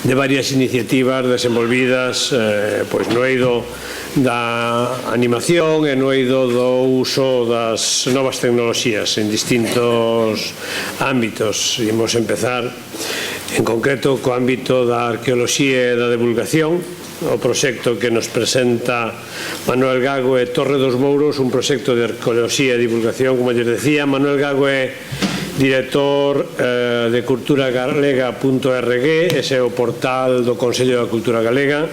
de varias iniciativas desenvolvidas pois no eido da animación e no eido do uso das novas tecnoloxías en distintos ámbitos. Imos empezar en concreto co ámbito da arqueoloxía e da divulgación, o proxecto que nos presenta Manuel Gago e Torre dos Mouros, un proxecto de arqueoloxía e divulgación, como lles decía. Manuel Gago é director de culturagalega.org, ese é o portal do Consello da Cultura Galega,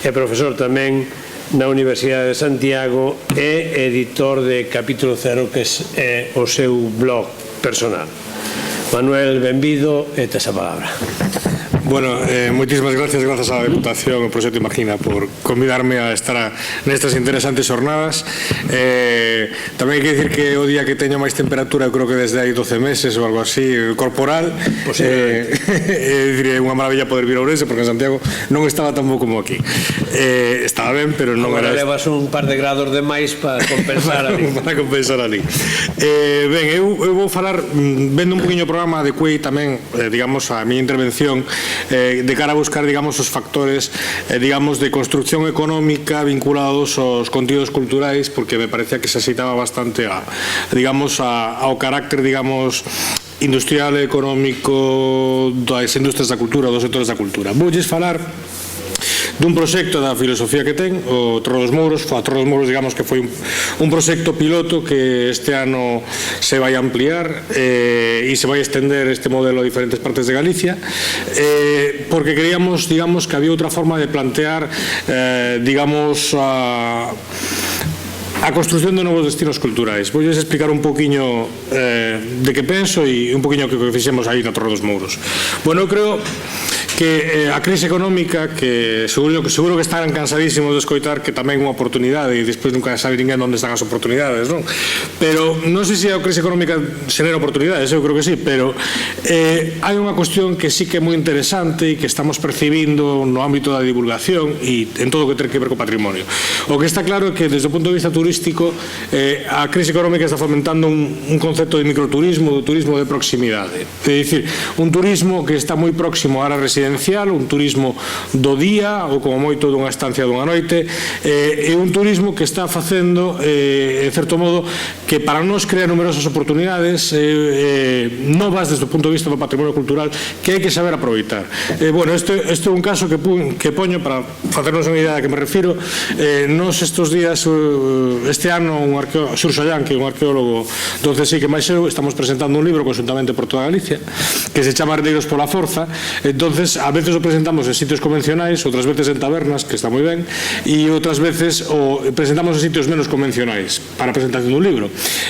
é profesor tamén na Universidade de Santiago e editor de Capítulo Cero, que é o seu blog personal. Manuel, benvido e tes a palabra. Bueno, moitísimas gracias á Deputación e ao Proxecto Imagina por convidarme a estar nestas interesantes jornadas. Tamén hai que dicir que o día que teño máis temperatura, eu creo que desde hai 12 meses ou algo así, corporal. É unha maravilla poder vir a Ourense, porque en Santiago non estaba tan bo como aquí. Estaba ben, pero non era... Agora levas un par de grados de máis para compensar ali. Para compensar ali. Ben, eu vou falar, vendo un poquinho o programa, adecuei tamén, digamos, a miña intervención de cara a buscar, digamos, os factores, digamos, de construcción económica vinculados aos contidos culturais, porque me parecía que se aceitaba bastante digamos, ao carácter, digamos, industrial e económico das industrias da cultura, dos sectores da cultura. Voulles falar dun proxecto da filosofía que ten o Torre dos Mouros. A Torre dos Mouros, digamos que foi un proxecto piloto que este ano se vai ampliar e se vai estender este modelo a diferentes partes de Galicia, porque creíamos, digamos, que había outra forma de plantear, digamos, a construción de novos destinos culturais. Voulles explicar un poquinho de que penso e un poquinho que fixemos aí na Torre dos Mouros. Bueno, eu creo que a crise económica, que seguro que estarán cansadísimos de escoitar que tamén é unha oportunidade, e despois nunca sabe ninguén onde están as oportunidades, non? Pero non sei se a crise económica xenera oportunidades, eu creo que sí, pero hai unha cuestión que sí que é moi interesante e que estamos percibindo no ámbito da divulgación e en todo o que ten que ver co patrimonio. O que está claro é que desde o punto de vista turístico a crise económica está fomentando un concepto de microturismo, de turismo de proximidade, é dicir, un turismo que está moi próximo á área residencial, un turismo do día ou como moito dunha estancia dunha noite, e un turismo que está facendo, en certo modo, que para nós crea numerosas oportunidades novas desde o punto de vista do patrimonio cultural que hai que saber aproveitar. Bueno, este é un caso que poño para facernos unha idea a que me refiro. Nos estes días, este ano, Xur Sallán, que é un arqueólogo do CSI que máis eu, estamos presentando un libro conjuntamente por toda Galicia que se chama Herdeiros pola Forza. Entonces, a veces o presentamos en sitios convencionais, outras veces en tabernas, que está moi ben, e outras veces o presentamos en sitios menos convencionais para a presentación dun libro.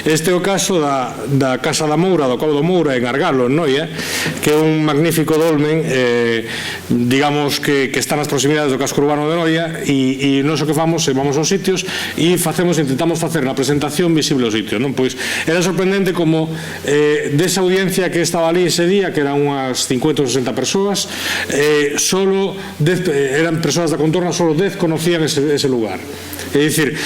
Este é o caso da Casa da Moura, do Cabo do Moura, en Argalo, en Noia, que é un magnífico dolmen, digamos, que está nas proximidades do casco urbano de Noia, e nós o que vamos aos sitios e intentamos facer na presentación visible o sitio, non? Pois era sorprendente como desa audiencia que estaba ali ese día, que eran unhas 50 ou 60 persoas, solo 10 eran persoas da contorna, solo 10 conocían ese lugar. É dicir,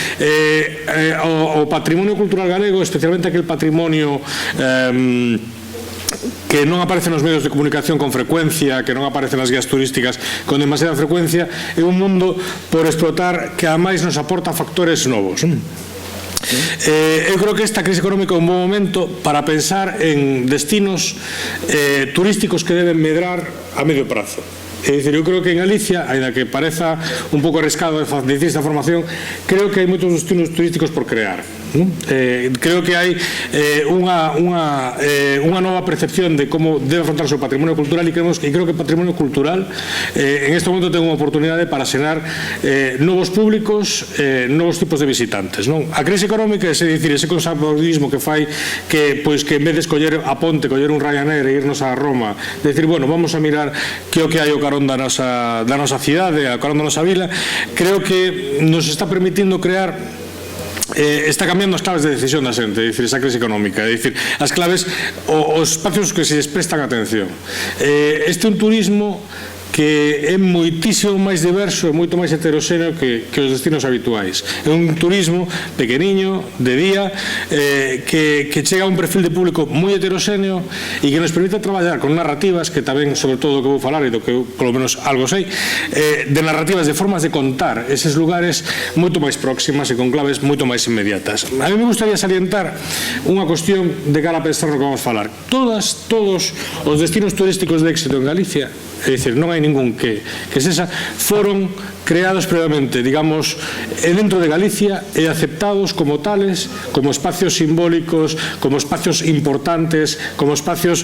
o patrimonio cultural galego, especialmente aquel patrimonio que non aparece nos medios de comunicación con frecuencia, que non aparece nas guías turísticas con demasiada frecuencia, é un mundo por explotar que ademais nos aporta factores novos. Eu creo que esta crise económica é un bon momento para pensar en destinos turísticos que deben medrar a medio prazo. É dicir, eu creo que en Galicia, ainda que pareza un pouco arriscado dicir esta formación, creo que hai moitos destinos turísticos por crear. Creo que hai unha nova percepción de como debe afrontarse o patrimonio cultural, e creo que o patrimonio cultural en este momento ten unha oportunidade para xerar novos públicos, novos tipos de visitantes, non? A crise económica, é dicir, ese conservadorismo que fai que en vez de escoller a ponte, coller un Ryanair e irnos a Roma, decir, bueno, vamos a mirar que o que hai o carón da nosa cidade, o carón da nosa vila, creo que nos está permitindo crear, está cambiando as claves de decisión da xente, é dicir, esa crise económica, é dicir, as claves, os espacios que se les prestan atención. Este é un turismo que é moitísimo máis diverso e moito máis heteroxéneo que os destinos habituais. É un turismo pequeniño, de día, que chega a un perfil de público moi heteroxéneo e que nos permite traballar con narrativas, que tamén, sobre todo, do que vou falar e do que eu, polo menos, algo sei, de narrativas, de formas de contar eses lugares moito máis próximas e con claves moito máis inmediatas. A mí me gustaría salientar unha cuestión de cara a pensar no que vamos falar. Todos os destinos turísticos de éxito en Galicia, é dicir, non hai ningún que sesa, foron creados previamente, digamos, dentro de Galicia e aceptados como tales, como espacios simbólicos, como espacios importantes, como espacios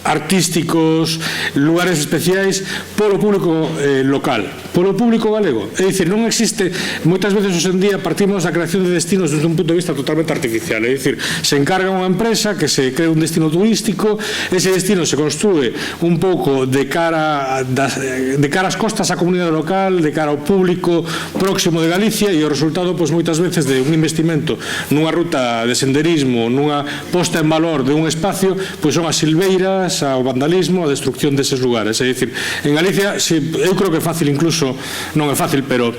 artísticos, lugares especiais polo público local, polo público galego. É dicir, non existe, moitas veces hoxe en día partimos da creación de destinos desde un punto de vista totalmente artificial, é dicir, se encarga unha empresa que se crea un destino turístico, ese destino se construe un pouco de cara ás costas á comunidade local, de cara ao público próximo de Galicia, e o resultado, pois, moitas veces de un investimento nunha ruta de senderismo, nunha posta en valor de un espacio, pois son as silveiras, ao vandalismo, a destrucción deses lugares. É dicir, en Galicia, eu creo que é fácil, incluso non é fácil, pero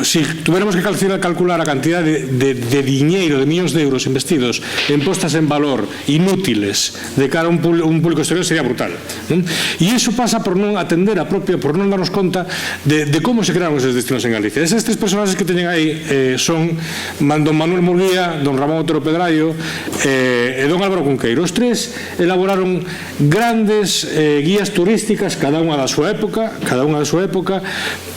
se tuviéramos que calcular a cantidad de diñeiro, de millóns de euros investidos en postas en valor inútiles de cara a un público exterior, sería brutal, non? E iso pasa por non atender por non darnos conta de como se crearon esos destinos en Galicia. Eses tres personaxes que teñen aí son don Manuel Murguía, don Ramón Otero Pedraio e don Álvaro Cunqueiro. Os tres elaboraron grandes guías turísticas, cada unha da súa época,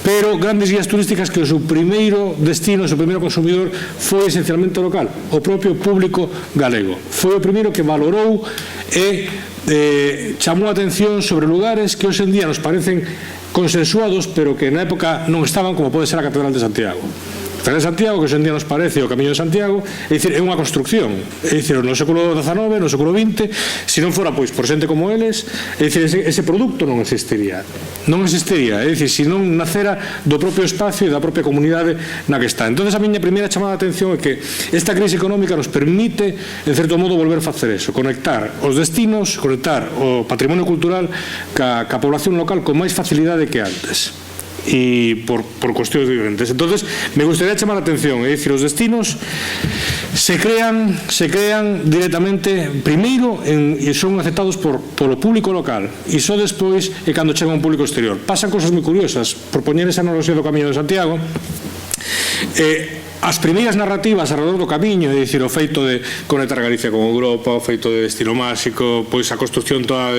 pero grandes guías turísticas que o seu primeiro destino, o seu primeiro consumidor foi esencialmente local, o propio público galego. Foi o primeiro que valorou e chamou a atención sobre lugares que hoxe en día nos parecen consensuados, pero que na época non estaban, como pode ser a Catedral de Santiago. A Catedral de Santiago, que hoxe en día nos parece o Camiño de Santiago, é dicir, é unha construcción, é dicir, no século XIX, no século XX, se non fora, pois, por xente como eles, é dicir, ese produto non existiría, é dicir, se non nacera do propio espacio e da propia comunidade na que está. Entón, a miña primeira chamada de atención é que esta crise económica nos permite, en certo modo, volver a facer eso, conectar os destinos, conectar o patrimonio cultural ca población local con máis facilidade que antes, e por cuestións diferentes. Entonces, me gustaría chamar a atención, é dicir, os destinos se crean directamente primeiro e son aceptados polo público local, e só despois é cando chega un público exterior. Pasan cosas moi curiosas. Por poñer esa analoxía do Camiño de Santiago, as primeiras narrativas alrededor do camiño, é dicir, o feito de conectar Galicia con Europa, o feito de destino máxico, pois a construcción toda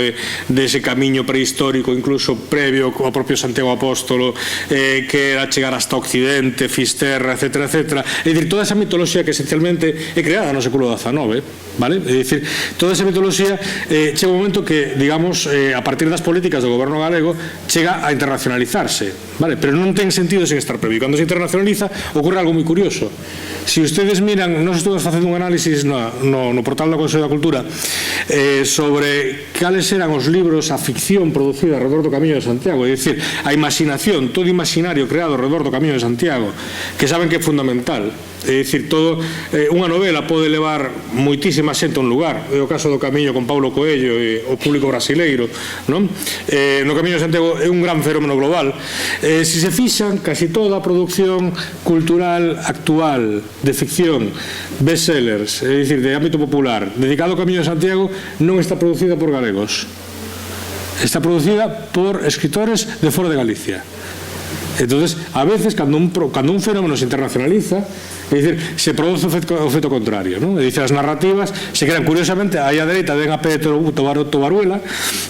dese camiño prehistórico, incluso previo ao propio Santiago Apóstolo, que era chegar hasta Occidente, Fisterra, etc., etc. É dicir, toda esa mitoloxía que esencialmente é creada no século XIX, vale? É dicir, toda esa mitoloxía chega un momento que, digamos, a partir das políticas do goberno galego, chega a internacionalizarse, vale? Pero non ten sentido sen estar previo. Cando se internacionaliza, ocorre algo moi curioso. Se ustedes miran, nós estamos facendo un análisis no portal do Consello da Cultura sobre cales eran os libros, a ficción producida alrededor do Camiño de Santiago, é dicir, a imaginación, todo imaginario creado alrededor do Camiño de Santiago, que saben que é fundamental. É dicir, unha novela pode levar moitísima xente a un lugar. É o caso do Camiño con Paulo Coelho e o público brasileiro, non? No Camiño de Santiago é un gran fenómeno global. Se se fixan, casi toda a producción cultural actual de ficción, bestsellers, é dicir, de ámbito popular, dedicado ao Camiño de Santiago, non está producida por galegos. Está producida por escritores de fora de Galicia. Entonces, a veces, cando un fenómeno se internacionaliza, é dicir, se produce o efecto contrario, non? É dicir, as narrativas se crean, curiosamente, aí á dereita ven a Pedro Tobaruela,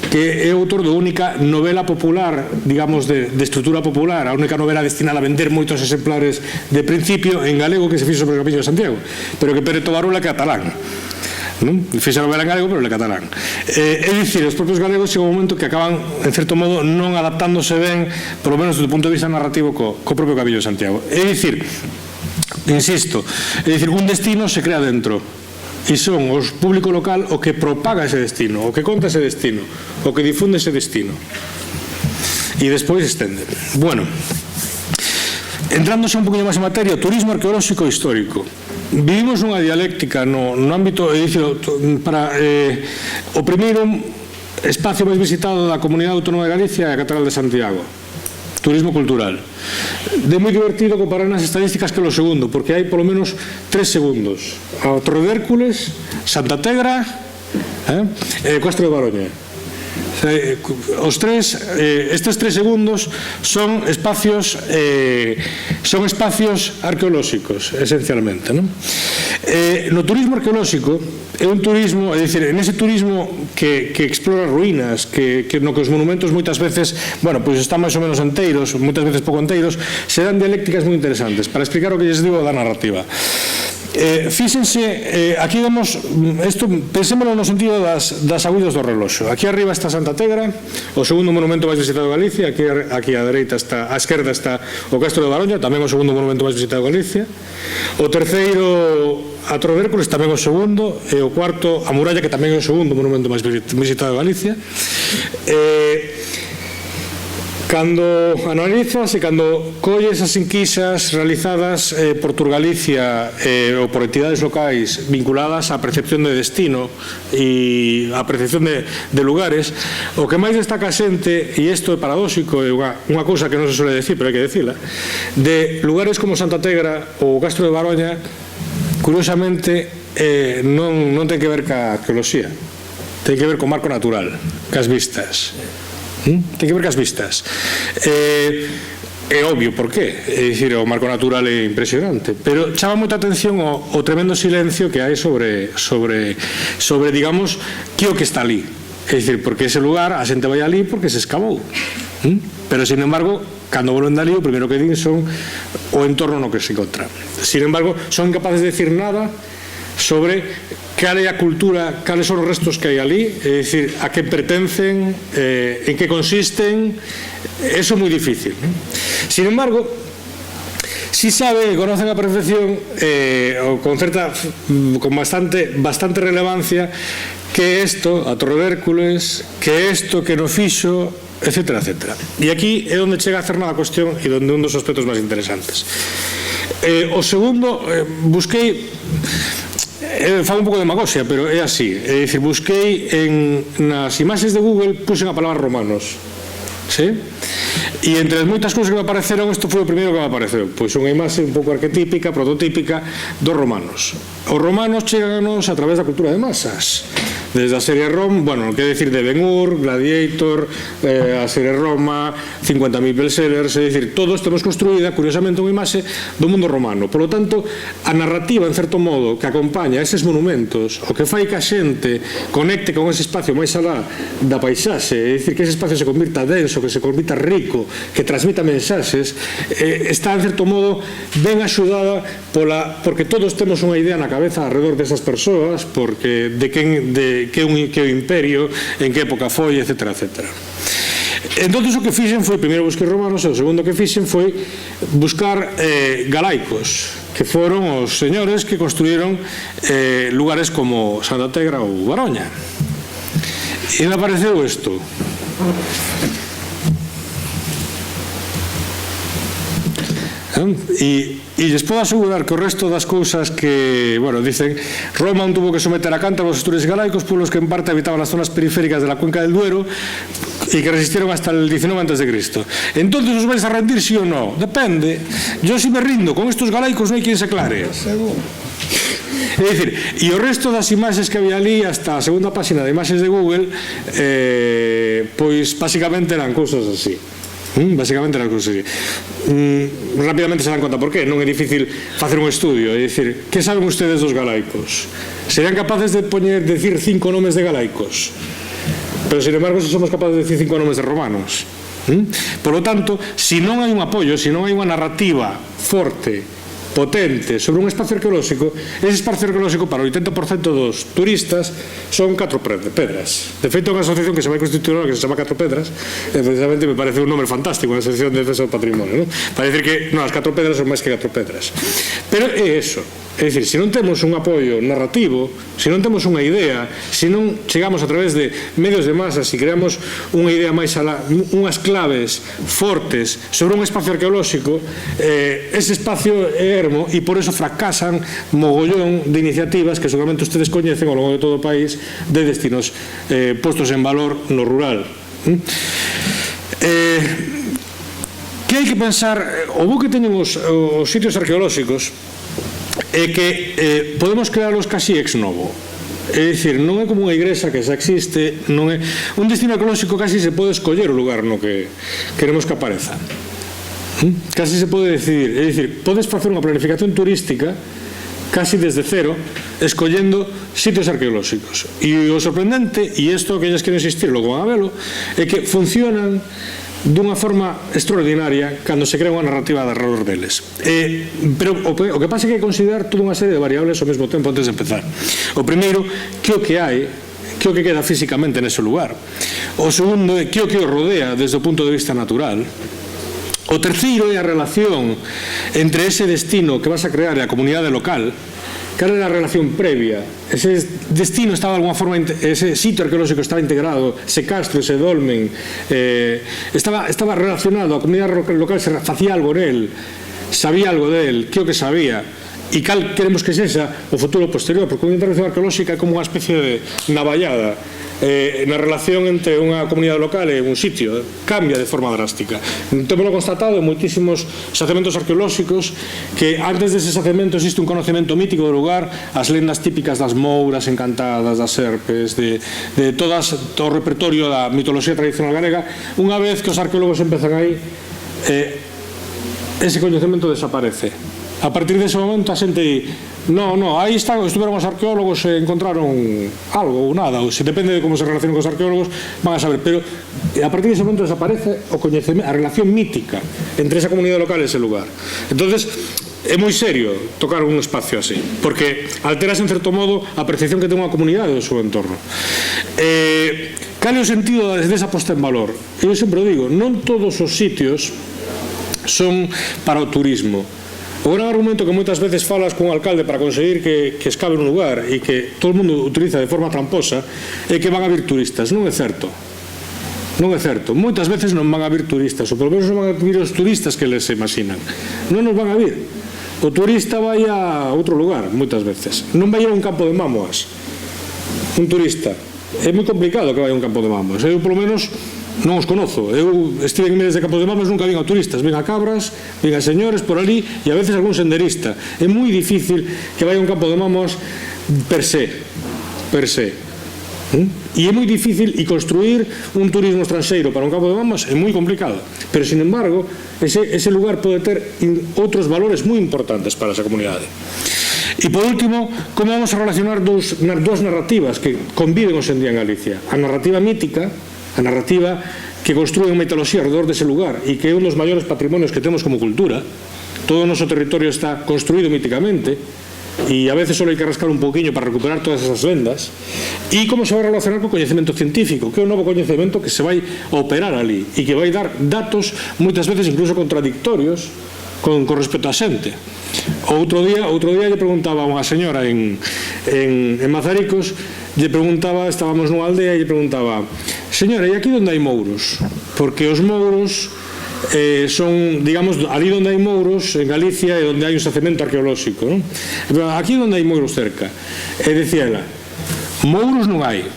que é autor da única novela popular, digamos, de estrutura popular, a única novela destinada a vender moitos exemplares de principio en galego que se fixo sobre o Camiño de Santiago, pero que Pedro Tobaruela é catalán. Fixe a novela en galego, pero ele é catalán. É dicir, os propios galegos chega un momento que acaban, en certo modo, non adaptándose ben, polo menos do punto de vista narrativo, co propio Camiño de Santiago. É dicir, insisto, un destino se crea dentro, e son os público local o que propaga ese destino, o que conta ese destino, o que difunde ese destino, e despois estende. Bueno, entrándose un poquinho máis en materia, turismo arqueolóxico e histórico. Vivimos unha dialéctica no ámbito, é dicir, o primeiro espacio máis visitado da Comunidade Autónoma de Galicia é a Catedral de Santiago. Turismo cultural. De moi divertido comparar nas estadísticas que é o segundo, porque hai polo menos 3 segundos. A Torre de Hércules, Santa Tegra e Castro de Baroña. Os tres, estes 3 segundos son espacios arqueolóxicos, esencialmente, non? No turismo arqueolóxico é un turismo, é dicir, en ese turismo que explora ruínas, no que os monumentos moitas veces, bueno, pois están máis ou menos enteiros, moitas veces pouco enteiros, se dan dialécticas moi interesantes para explicar o que lles digo da narrativa. Fíxense, aquí vemos isto, pensémoslo no sentido das agullas do reloxo. Aquí arriba está Santa Tegra, o segundo monumento máis visitado de Galicia. Aquí á dereita está, á esquerda está o Castro de Baroña, tamén o segundo monumento máis visitado de Galicia. O terceiro, a Torre de Hércules, tamén o segundo, e o cuarto, a Muralla, que tamén é o segundo monumento máis visitado de Galicia. Cando analizas e cando colles as enquisas realizadas por Turgalicia ou por entidades locais vinculadas á percepción de destino e á percepción de lugares, o que máis destaca a xente, e isto é paradóxico, é unha cousa que non se suele decir, pero hai que decila, de lugares como Santa Tegra ou Castro de Baroña, curiosamente non ten que ver ca arqueoloxía, ten que ver co marco natural, cas vistas. Ten que ver cas vistas. É obvio por qué, é dicir, o marco natural é impresionante, pero chama moita atención o tremendo silencio que hai sobre digamos, que o que está ali. É dicir, porque ese lugar a xente vai ali porque se escavou, pero sin embargo, cando volven dali, o primeiro que din son o entorno no que se encontra. Sin embargo, son incapaces de decir nada sobre cal é a cultura, cales son os restos que hai ali, é dicir, a que pertencen, en que consisten. Eso é moi difícil. Sin embargo, si sabe, conocen a perfección, con bastante relevancia, que isto, a Torre de Hércules, que isto que no fixo, etcétera, etcétera. E aquí é onde chega a cerna da cuestión e onde un dos aspectos máis interesantes. O segundo, busquei, falo un pouco de demagoxia, pero é así, é dicir, busquei nas imaxes de Google, puxen a palabra romanos, sí? E entre as moitas cousas que me apareceron, isto foi o primeiro que me apareceu, pois unha imaxe un pouco arquetípica, prototípica dos romanos. Os romanos cheganos a través da cultura de masas, desde a serie Rom, bueno, quer decir de Ben-Hur, Gladiator, a serie Roma, 50.000 bestsellers, é dicir, todos temos construída, curiosamente, unha imaxe do mundo romano. Por lo tanto, a narrativa, en certo modo, que acompaña eses monumentos, o que fai que a xente conecte con ese espacio máis alá da paisaxe, é dicir, que ese espacio se convirta denso, que se convirta rico, que transmita mensaxes, está, en certo modo, ben axudada porque todos temos unha idea na cabeza alrededor desas persoas, porque de que é o imperio, en que época foi, etcétera, etcétera. Entón, o que fixen foi, primeiro busquei romanos, e o segundo que fixen foi buscar galaicos, que foron os señores que construíron lugares como Santa Tegra ou Baroña. E me apareceu isto. E lles podo asegurar que o resto das cousas que, bueno, dicen, Roma non tuvo que someter a cántabros os astures galaicos, pueblos que en parte habitaban las zonas periféricas de la cuenca del Duero e que resistieron hasta el 19 a.C. Entonces, os vais a rendir, sí ou no? Depende. Yo si me rindo, con estos galaicos non hai quien se aclare. É dicir, e o resto das imaxes que había ali, hasta a segunda páxina de imaxes de Google, pois, basicamente eran cousas así. Basicamente eran cousas así. Rápidamente se dan conta por qué. Non é difícil facer un estudio. É dicir, que saben ustedes dos galaicos? Serían capaces de decir 5 nomes de galaicos, pero sin embargo somos capaces de decir 5 nomes de romanos. Por lo tanto, se non hai un apoio, se non hai unha narrativa forte, potente, sobre un espacio arqueolóxico, ese espacio arqueolóxico para o 80% dos turistas son 4 pedras. De feito, é unha asociación que se vai constituir que se chama 4 pedras, e precisamente me parece un nome fantástico, unha asociación de defensa do patrimonio, non? Para decir que as 4 pedras son máis que 4 pedras. Pero é eso. É dicir, se non temos un apoio narrativo, se non temos unha idea, se non chegamos a través de medios de masas e creamos unha idea máis alá, unhas claves fortes sobre un espacio arqueolóxico, ese espacio é termo e por eso fracasan mogollón de iniciativas que seguramente ustedes coñecen ao longo de todo o país de destinos postos en valor no rural. Que hai que pensar, o bo que teñen os sitios arqueolóxicos é que podemos crearlos casi ex novo. É dicir, non é como unha igrexa que xa existe, non é un destino arqueolóxico, casi se pode escoller o lugar no que queremos que apareza. Casi se pode decidir, é dicir, podes facer unha planificación turística casi desde cero, escollendo sitios arqueolóxicos. E o sorprendente, e isto que ellas queren insistir, logo van a velo, é que funcionan dunha forma extraordinaria cando se crea unha narrativa alrededor deles. Pero o que pasa é que hai que considerar toda unha serie de variables ao mesmo tempo antes de empezar. O primeiro, que o que hai, que o que queda físicamente nese lugar. O segundo é que o rodea desde o punto de vista natural. O terceiro é a relación entre ese destino que vas a crear e a comunidade local. Cal era a relación previa? Ese destino estaba de alguna forma, ese sitio arqueolóxico estaba integrado, ese castro, ese dolmen, estaba relacionado, a comunidade local se facía algo nel, sabía algo del, que o que sabía, e cal queremos que sexa o futuro posterior, porque unha intervención arqueolóxica é como unha especie de navallada na relación entre unha comunidade local e un sitio, cambia de forma drástica. Témoslo constatado en moitísimos xacementos arqueolóxicos que antes dese xacemento existe un conocemento mítico do lugar, as lendas típicas das mouras encantadas, das serpes, de todo o repertorio da mitoloxía tradicional galega. Unha vez que os arqueólogos empezan aí, ese coñecemento desaparece. A partir dese momento a xente di, aí estuveron os arqueólogos e encontraron algo ou nada, ou se depende de como se relacionen cos arqueólogos van a saber, pero a partir dese momento desaparece o coñecemento, a relación mítica entre esa comunidade local e ese lugar. Entonces é moi serio tocar un espacio así, porque alteras en certo modo a percepción que ten unha comunidade do seu entorno. Cal é o sentido desa posta en valor? Eu sempre digo, non todos os sitios son para o turismo. O gran argumento que moitas veces falas con un alcalde para conseguir que escabe un lugar e que todo o mundo utiliza de forma tramposa é que van a vir turistas. Non é certo. Non é certo. Moitas veces non van a vir turistas, ou polo menos non van a vir os turistas que les imaginan. Non nos van a vir. O turista vai a outro lugar, moitas veces. Non vai a un campo de mámoas. Un turista. É moi complicado que vai a un campo de mámoas. Eu, polo menos, non os conozo. Eu estive en miles de campos de mámoas, nunca vin a turistas, vin a cabras, vin a señores por ali e a veces algún senderista. É moi difícil que vai a un campo de mámoas per se. E é moi difícil, e construir un turismo estranxeiro para un campo de mámoas é moi complicado, pero sin embargo ese lugar pode ter outros valores moi importantes para esa comunidade. E por último, como vamos a relacionar dúas narrativas que conviven hoxe en día en Galicia? A narrativa mítica, a narrativa que construe unha mitoloxía alrededor dese lugar e que é un dos maiores patrimonios que temos como cultura. Todo o noso territorio está construído míticamente e a veces só hai que rascar un pouquiño para recuperar todas esas lendas. E como se vai relacionar co coñecemento científico, que é un novo coñecemento que se vai operar ali e que vai dar datos moitas veces incluso contradictorios con respecto a xente. Outro día lle preguntaba a unha señora en Mazaricos, lle preguntaba, estábamos nunha aldea e lle preguntaba, señora, e aquí onde hai mouros? Porque os mouros son, digamos, ali onde hai mouros en Galicia é onde hai un xacemento arqueolóxico, non? Aquí onde hai mouros cerca. E dicía ela, mouros non hai,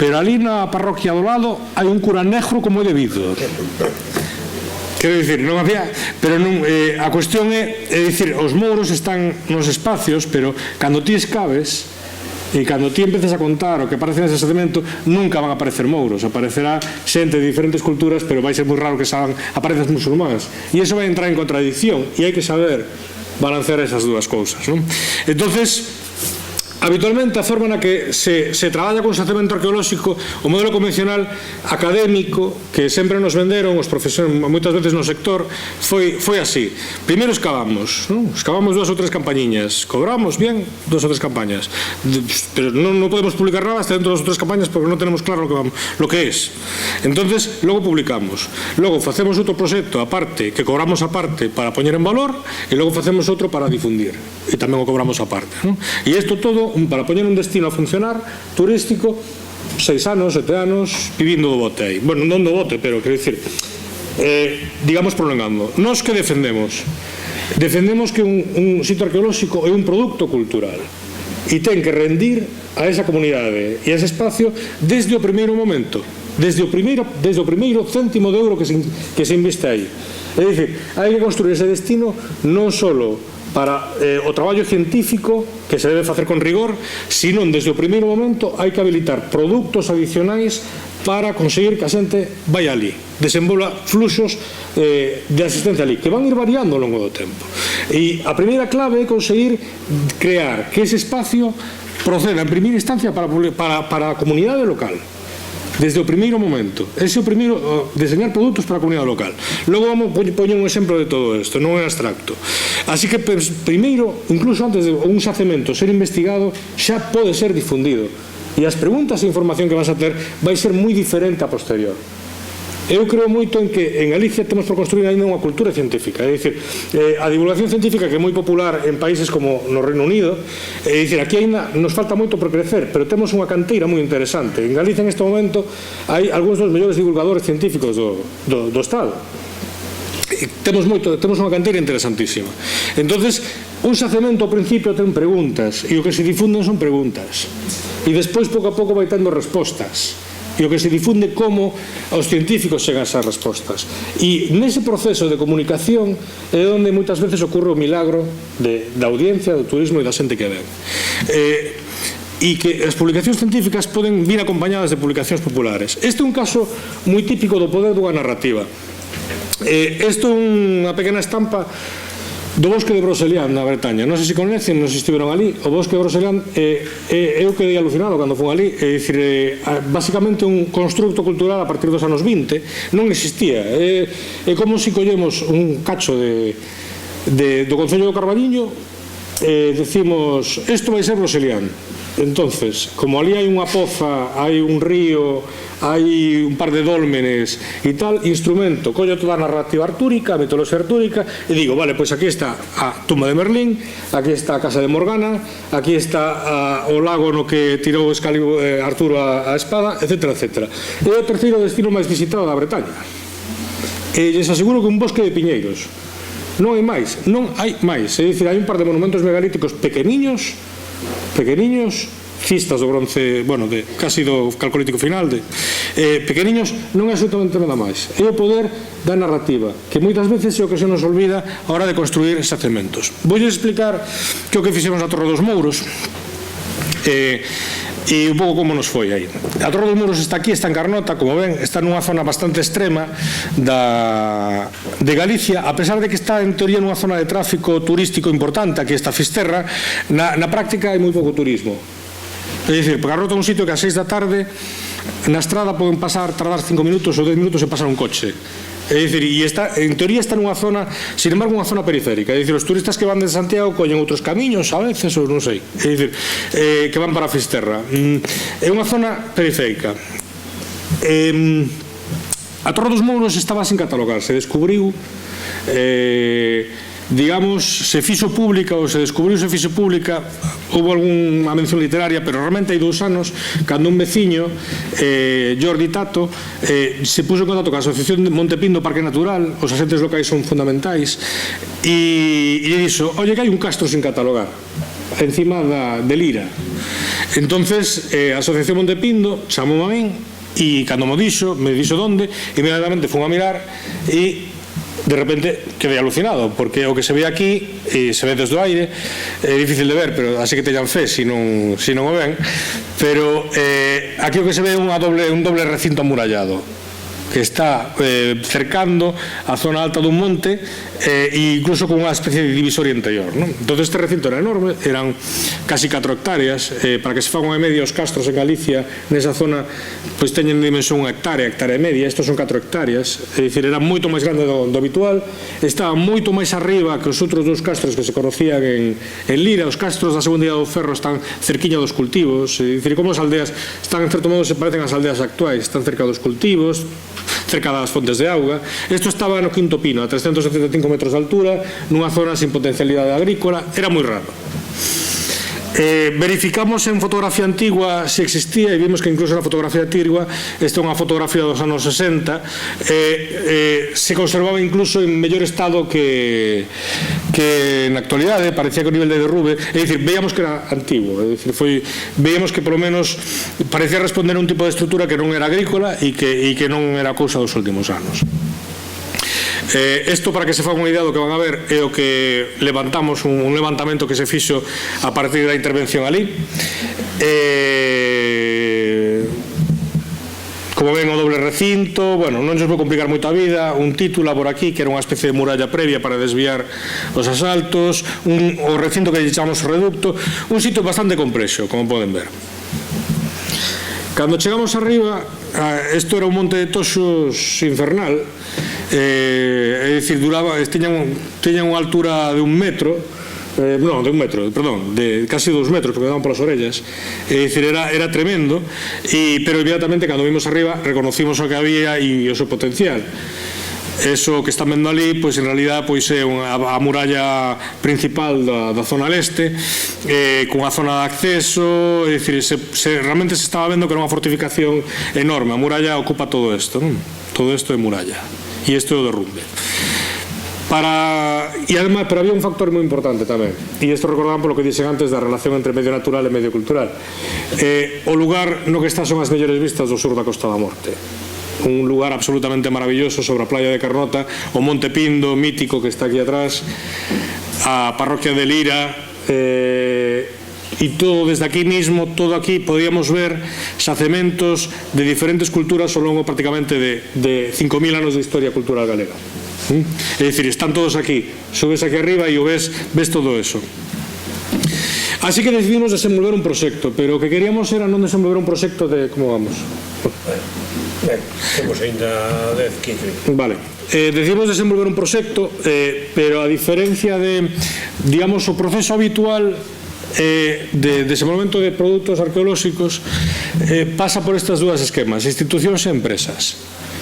pero ali na parroquia do lado hai un cura negro como é debido. Quero dicir, non había, pero non, a cuestión é dicir, os mouros están nos espacios, pero cando ti escabes e cando ti empezas a contar o que aparece nese xacemento, nunca van a aparecer mouros, aparecerá xente de diferentes culturas, pero vai ser moi raro que aparezan musulmáns, e iso vai entrar en contradicción e hai que saber balancear esas dúas cousas, non? Entonces, habitualmente a forma na que se traballa con xacemento arqueolóxico, o modelo convencional académico que sempre nos venderon os profesores moitas veces no sector foi así. Primeiro escavamos 2 ou 3 campañiñas, cobramos bien 2 ou 3 campañas, pero non podemos publicar nada hasta dentro das 2 ou 3 campañas porque non tenemos claro lo que é. Entonces logo publicamos, logo facemos outro proxecto aparte que cobramos aparte para poñer en valor e logo facemos outro para difundir e tamén o cobramos aparte, non? E isto todo para poñer un destino a funcionar turístico 6 anos, 7 anos vivindo do bote aí. Bueno, non do bote, pero quero dicir digamos prolongando. Nos que defendemos Defendemos que un sitio arqueolóxico é un produto cultural e ten que rendir a esa comunidade e a ese espacio desde o primeiro momento, desde o primeiro céntimo de euro que se investe aí. É dicir, hai que construir ese destino non só para o traballo científico que se debe facer con rigor, sino desde o primeiro momento hai que habilitar produtos adicionais para conseguir que a xente vai ali, desenvolva fluxos de asistencia ali, que van ir variando ao longo do tempo. E a primeira clave é conseguir crear que ese espacio proceda en primeira instancia para a comunidade local, desde o primeiro momento. Ese é o primeiro, deseñar produtos para a comunidade local. Logo vamos poñer un exemplo de todo isto, non é abstracto. Así que primeiro, incluso antes de un xacemento ser investigado, xa pode ser difundido. E as preguntas e información que vas a ter vai ser moi diferente a posterior. Eu creo moito en que en Galicia temos por construir ainda unha cultura científica, é dicir, a divulgación científica que é moi popular en países como no Reino Unido, é dicir, aquí ainda nos falta moito por crecer, pero temos unha canteira moi interesante. En Galicia en este momento hai algúns dos mellores divulgadores científicos do Estado. Temos unha canteira interesantísima. Entonces, un xacemento ao principio ten preguntas e o que se difunden son preguntas e despois pouco a pouco vai tendo respostas e o que se difunde como os científicos chegan a esas respostas. E nese proceso de comunicación é onde moitas veces ocorre o milagro da audiencia, do turismo e da xente que ven. E que as publicacións científicas poden vir acompañadas de publicacións populares. Este é un caso moi típico do poder dunha narrativa. Isto é unha pequena estampa do bosque de Broceliande na Bretaña. Non sei se conhecen, non sei se estiveron ali. O bosque de Broceliande eu quedei alucinado cando fui ali. É dicir, basicamente un constructo cultural a partir dos anos 20 non existía. É como se collemos un cacho do Concello do Carballiño e decimos, isto vai ser Broceliande. Entonces, como ali hai unha poza, hai un río, hai un par de dólmenes e tal, instrumento, collo toda a narrativa artúrica, a mitoloxía artúrica e digo, vale, pois aquí está a tumba de Merlín, aquí está a casa de Morgana, aquí está o lago no que tirou Arturo a espada, etc, etc. É o terceiro destino máis visitado da Bretaña. E lles aseguro que un bosque de piñeiros. Non hai máis, non hai máis. É dicir, hai un par de monumentos megalíticos pequeniños, cistas do bronce, bueno, casi do calcolítico final, pequeniños, non é absolutamente nada máis. É o poder da narrativa, que moitas veces é o que se nos olvida a hora de construir xacementos. Vou explicar que o que fixemos na Torre dos Mouros e un pouco como nos foi aí. A Torre dos Mouros está aquí, está en Carnota, como ven, está nunha zona bastante extrema de Galicia, a pesar de que está en teoría nunha zona de tráfico turístico importante, aquí está Fisterra, na práctica hai moi pouco turismo. É dicir, Carnota é un sitio que a 6 da tarde na estrada poden tardar 5 minutos ou 10 minutos e pasar un coche. É dicir, e en teoría está nunha zona, sin embargo, unha zona periférica. É dicir, os turistas que van de Santiago collen outros camiños a veces, ou non sei. É dicir, que van para Fisterra. É unha zona periférica. A Torre dos Mouros estaba sin catalogar, se descubriu, digamos, se fixo pública ou se descubriu, se fixo pública, houve algunha mención literaria, pero realmente hai 2 anos cando un veciño, Jordi Tato, se puso en contacto con a Asociación de Montepindo Parque Natural, os agentes locais son fundamentais, e lle dixo, oye, que hai un castro sin catalogar encima de Lira. Entonces a Asociación Montepindo chamou a min e cando me dixo onde, inmediatamente fun a mirar e de repente quedei alucinado, porque o que se ve aquí se ve desde o aire, é difícil de ver, pero así que teñan fe se non o ven, pero aquí o que se ve é un doble recinto amurallado que está cercando a zona alta dun monte e incluso con unha especie de divisoria interior, non? Entón este recinto era enorme, eran casi 4 hectáreas, para que se fagan unha media os castros en Galicia nesa zona pois teñen dimensión 1 hectárea e media, estos son 4 hectáreas, é dicir, era moito máis grande do habitual, estaba moito máis arriba que os outros 2 castros que se conocían en Lira. Os castros da Segunda Idade do Ferro están cerquiña dos cultivos, é dicir, como as aldeas están en certo modo se parecen ás aldeas actuais, están cerca dos cultivos, cerca das fontes de auga. Isto estaba no Quinto Pino, a 375 metros de altura, nunha zona sin potencialidade agrícola, era moi raro. Verificamos en fotografía antigua se existía e vimos que incluso na fotografía antigua, esta é unha fotografía dos anos 60, se conservaba incluso en mellor estado que na actualidade, parecía que o nivel de derrube, é dicir, veíamos que era antigo, é dicir, veíamos que polo menos parecía responder a un tipo de estrutura que non era agrícola e que non era cousa dos últimos anos. Isto, para que se faga unha idea do que van a ver, é o que levantamos, un levantamento que se fixo a partir da intervención ali. Como ven, o doble recinto, bueno, non nos vou complicar moito a vida, un título por aquí que era unha especie de muralla previa para desviar os asaltos, o recinto que chamamos o reducto, un sitio bastante complexo, como poden ver. Cando chegamos arriba, isto era un monte de toxos infernal, é dicir, tiñan unha altura de 1 metro, non, de 1 metro, perdón, de casi 2 metros, porque daban polas orellas, é dicir, era tremendo, pero inmediatamente, cando vimos arriba, reconocimos o que había e o seu potencial. Eso que están vendo ali, pois en realidad é a muralla principal da zona leste, cunha zona de acceso, é dicir, realmente se estaba vendo que era unha fortificación enorme. A muralla ocupa todo isto, non? Todo isto é muralla, e isto é o derrumbe. Pero había un factor moi importante tamén, e isto recordaban polo que dixen antes da relación entre medio natural e medio cultural. O lugar no que está son as mellores vistas do sur da Costa da Morte, un lugar absolutamente maravilloso sobre a playa de Carnota, o Monte Pindo mítico que está aquí atrás, a parroquia de Lira, e todo desde aquí mismo, todo aquí podíamos ver xacementos de diferentes culturas ao longo prácticamente de 5.000 anos de historia cultural galega. É dicir, están todos aquí, subes aquí arriba e ves todo eso. Así que decidimos desenvolver un proxecto, pero o que queríamos era non desenvolver un proxecto de... Como vamos? Temos ainda 10, 15. Vale. Decidimos desenvolver un proxecto, pero a diferencia de, digamos, o proceso habitual de desenvolvemento de produtos arqueolóxicos, pasa por estas dúas esquemas, institucións e empresas.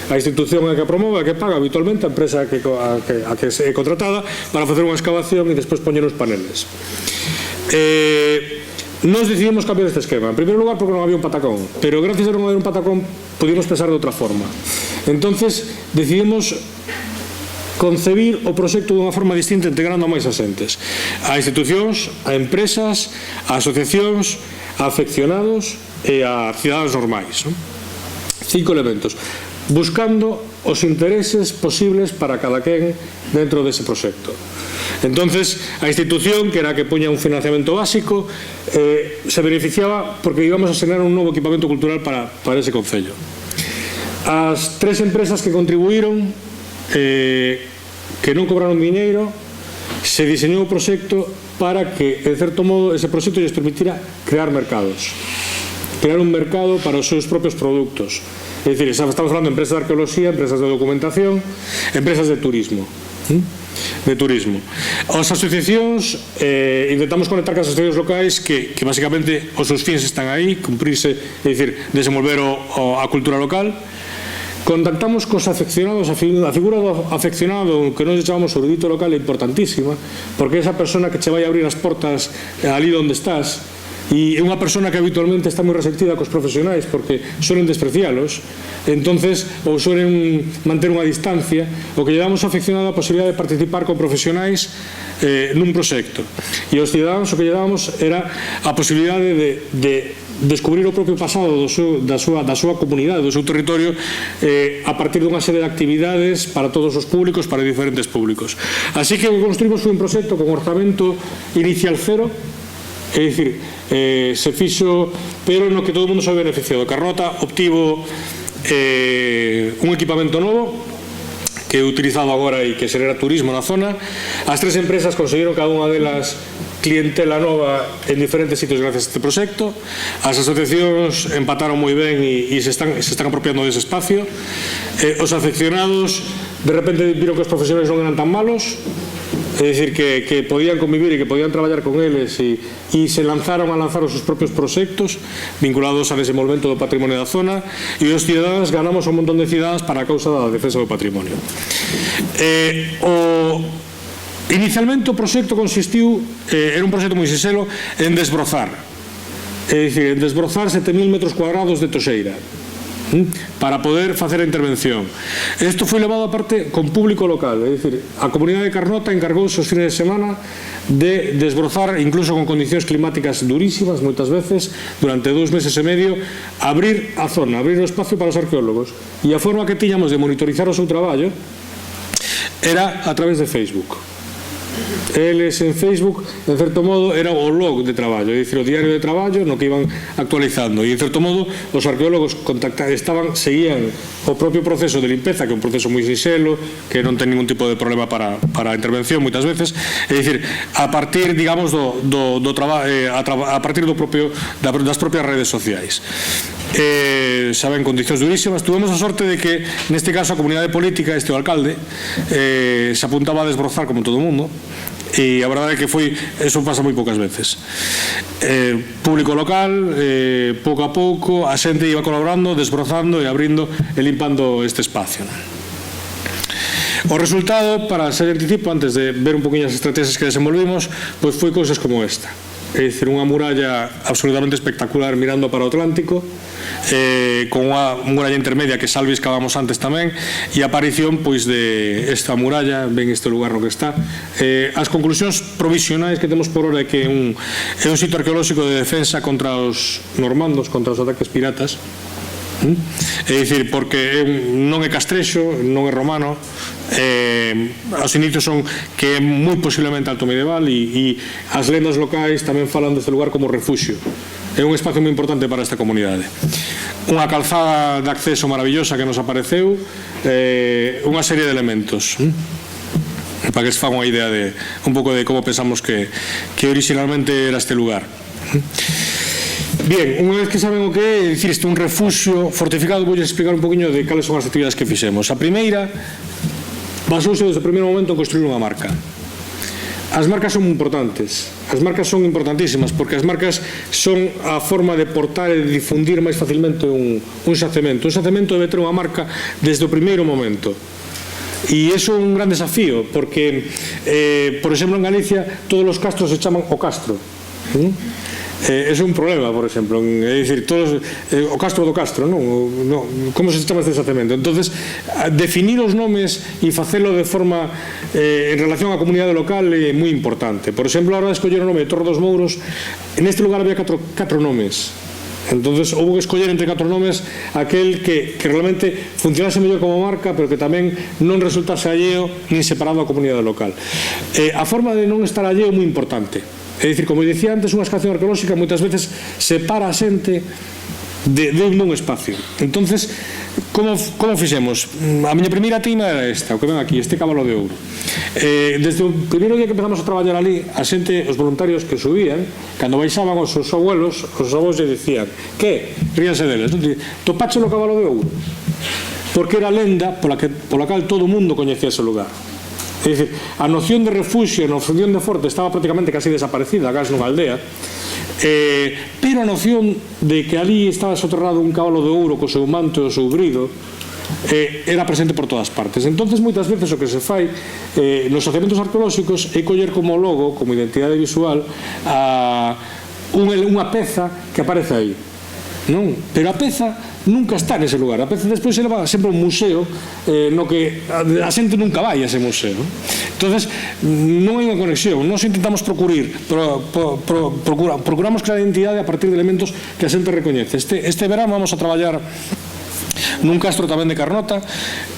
A institución é que promove, a que paga habitualmente, a empresa a que é contratada para facer unha excavación e despois poñer os paneles. Nos decidimos cambiar este esquema. En primeiro lugar porque non había un patacón, pero gracias a non haber un patacón pudimos pensar de outra forma. Entonces decidimos concebir o proxecto dunha forma distinta, integrando a máis asentes, a institucións, a empresas, a asociacións, a afeccionados e a cidadáns normais. 5 elementos, buscando os intereses posibles para cada quen dentro dese proxecto. Entonces, a institución, que era a que poña un financiamento básico, se beneficiaba porque íbamos a asignar un novo equipamento cultural para ese concello. As 3 empresas que contribuíron, que non cobraron diñeiro, se diseñou o proxecto para que, en certo modo, ese proxecto lles permitira crear mercados, crear un mercado para os seus propios produtos. É dicir, estamos falando de empresas de arqueoloxía, empresas de documentación, empresas de turismo. As asociacións, intentamos conectar con as asociacións locais que basicamente os seus fins están aí, cumprirse, é dicir, desenvolver a cultura local. Contactamos cos afeccionados, a figura do afeccionado, que nos chamamos o erudito local, é importantísima, porque é esa persona que che vai a abrir as portas ali onde estás, e é unha persona que habitualmente está moi resentida cos profesionais porque suelen desprecialos, entonces, ou suelen manter unha distancia. O que lle damos ao afeccionado a posibilidade de participar con profesionais nun proxecto, e aos cidadáns o que lle damos era a posibilidade de descubrir o propio pasado da súa comunidade, do seu territorio, a partir dunha serie de actividades para todos os públicos, para diferentes públicos. Así que o que construímos foi un proxecto con orzamento inicial cero, é dicir, se fixo, pero no que todo o mundo se ha beneficiado. Carnota obtivo un equipamento novo que é utilizado agora e que xera turismo na zona. As 3 empresas conseguiron cada unha delas clientela nova en diferentes sitios gracias a este proxecto. As asociacións empataron moi ben e se están apropiando dese espacio. Os afeccionados de repente viron que os profesionais non eran tan malos, é dicir, que podían convivir e que podían traballar con eles, e se lanzaron a lanzar os seus propios proxectos vinculados ao desenvolvemento do patrimonio da zona, e os cidadáns ganamos un montón de cidadáns para a causa da defensa do patrimonio. Inicialmente o proxecto consistiu, era un proxecto moi sinxelo, en desbrozar, é dicir, en desbrozar 7.000 metros cuadrados de toxeira para poder facer a intervención. Isto foi levado a parte con público local, é dicir, a comunidade de Carnota encargouse os fines de semana de desbrozar, incluso con condicións climáticas durísimas moitas veces, durante 2 meses e medio, abrir a zona, abrir o espacio para os arqueólogos, e a forma que tiñamos de monitorizar o seu traballo era a través de Facebook. Eles en Facebook, en certo modo, era o log de traballo, é dicir, o diario de traballo no que iban actualizando, e en certo modo os arqueólogos seguían o propio proceso de limpeza, que é un proceso moi sinxelo, que non ten ningún tipo de problema para a intervención moitas veces, é dicir, a partir, digamos, a partir das propias redes sociais. Saben, condicións durísimas. Tuvemos a sorte de que neste caso a comunidade política, o alcalde, se apuntaba a desbrozar como todo o mundo, e a verdade é que eso pasa moi poucas veces. Público local, pouco a pouco a xente iba colaborando, desbrozando e abrindo e limpando este espacio. O resultado, para ser anticipo, antes de ver un poquinho as estrategias que desenvolvimos, pois foi cousas como esta. É dicir, unha muralla absolutamente espectacular mirando para o Atlántico, con unha muralla intermedia que xa albiscábamos antes tamén, e a aparición pois de esta muralla, ven este lugar no que está. As conclusións provisionais que temos por hora é que é un sitio arqueolóxico de defensa contra os normandos, contra os ataques piratas, é dicir, porque non é castrexo, non é romano, os inicios son que é moi posiblemente alto medieval, e as lendas locais tamén falan deste lugar como refuxio. É un espacio moi importante para esta comunidade. Unha calzada de acceso maravillosa que nos apareceu, unha serie de elementos para que se faga unha idea de un pouco de como pensamos que originalmente era este lugar. Bien, unha vez que saben o que é, dicir, este é un refuxio fortificado, vou explicar un poquinho de cales son as actividades que fixemos. A primeira basouse desde o primeiro momento en construir unha marca. As marcas son importantes, as marcas son importantísimas, porque as marcas son a forma de portar e de difundir máis facilmente un xacemento. Un xacemento debe ter unha marca desde o primeiro momento. E iso é un gran desafío, porque, por exemplo, en Galicia todos os castros se chaman o castro. Eso é un problema, por exemplo, é dicir, o castro do castro, non? Como se chama este xacemento? Entonces, definir os nomes e facelo de forma en relación á comunidade local é moi importante. Por exemplo, a hora de escoller o nome de Torre dos Mouros, neste lugar había 4 nomes. Entonces, houve que escoller entre 4 nomes aquel que realmente funcionase mellor como marca, pero que tamén non resultase alleo nin separado a comunidade local. A forma de non estar alleo é moi importante. É dicir, como dicía antes, unha excavación arqueolóxica moitas veces separa a xente de un espacio. Entonces, como fixemos? A miña primeira tina era esta, o que ven aquí, este cabalo de ouro. Desde o primeiro día que empezamos a traballar ali, a xente, os voluntarios que subían, cando baixaban os seus abuelos, os avós lle dicían, que? Ríanse deles, topache o cabalo de ouro? Porque era a lenda pola cal todo o mundo coñecía ese lugar. É dicir, a noción de refuxio, a noción de forte estaba prácticamente casi desaparecida, casi nunha aldea, pero a noción de que ali estaba soterrado un cabalo de ouro co seu manto e o seu brido era presente por todas partes. Entonces, moitas veces o que se fai nos xacementos arqueolóxicos é coller como logo, como identidade visual, unha peza que aparece aí, non? Pero a peza nunca está nese lugar. A peza despois se leva sempre a un museo no que a xente nunca vai a ese museo. Entonces, non hai unha conexión. Nos intentamos procuramos crear identidade a partir de elementos que a xente recoñece. Este verano vamos a traballar nun castro tamén de Carnota,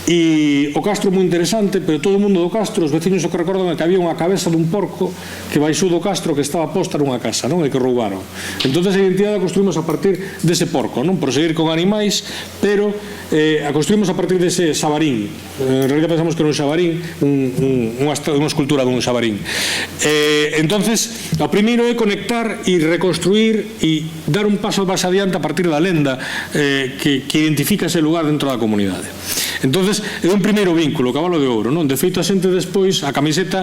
e o castro é moi interesante, pero todo o mundo do castro, os veciños o que recordan é que había unha cabeza dun porco que baixou do castro que estaba posta nunha casa, non? E que roubaron. Entonces a identidade a construímos a partir dese porco, non? Por seguir con animais, pero a construímos a partir dese xabarín. En realidad pensamos que era un xabarín, unha escultura dun xabarín. Entonces, o primeiro é conectar e reconstruir e dar un paso máis adiante a partir da lenda que identifica ese lugar dentro da comunidade. Entonces, é un primeiro vínculo, o cabalo de ouro, non? De feito, a xente despois, a camiseta,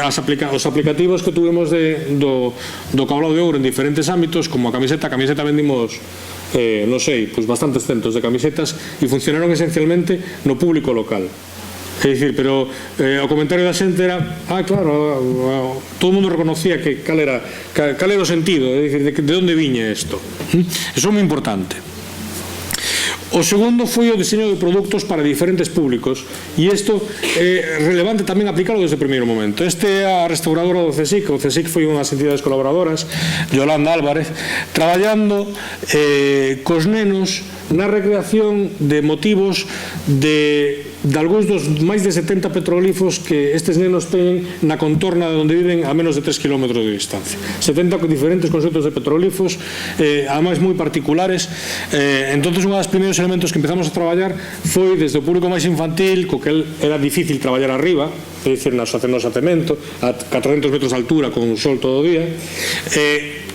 os aplicativos que tuvemos do cabalo de ouro en diferentes ámbitos, como a camiseta vendimos, non sei, bastantes centos de camisetas, e funcionaron esencialmente no público local. É dicir, pero o comentario da xente era claro, todo o mundo reconocía que cal era o sentido, é dicir, de onde viña isto. Eso é moi importante. O segundo foi o diseño de produtos para diferentes públicos, e isto é relevante tamén aplicarlo desde o primeiro momento. Este é a restauradora do CSIC. O CSIC foi unha das entidades colaboradoras, Yolanda Álvarez, traballando cos nenos na recreación de motivos de algúns dos máis de 70 petroglifos que estes nenos teñen na contorna de onde viven a menos de 3 km de distancia. 70 diferentes conceptos de petroglifos, ademais moi particulares. Entonces, unha das primeiros elementos que empezamos a traballar foi desde o público máis infantil, co que era difícil traballar arriba, é dicir, no xacemento, a 400 metros de altura, con o sol todo o día.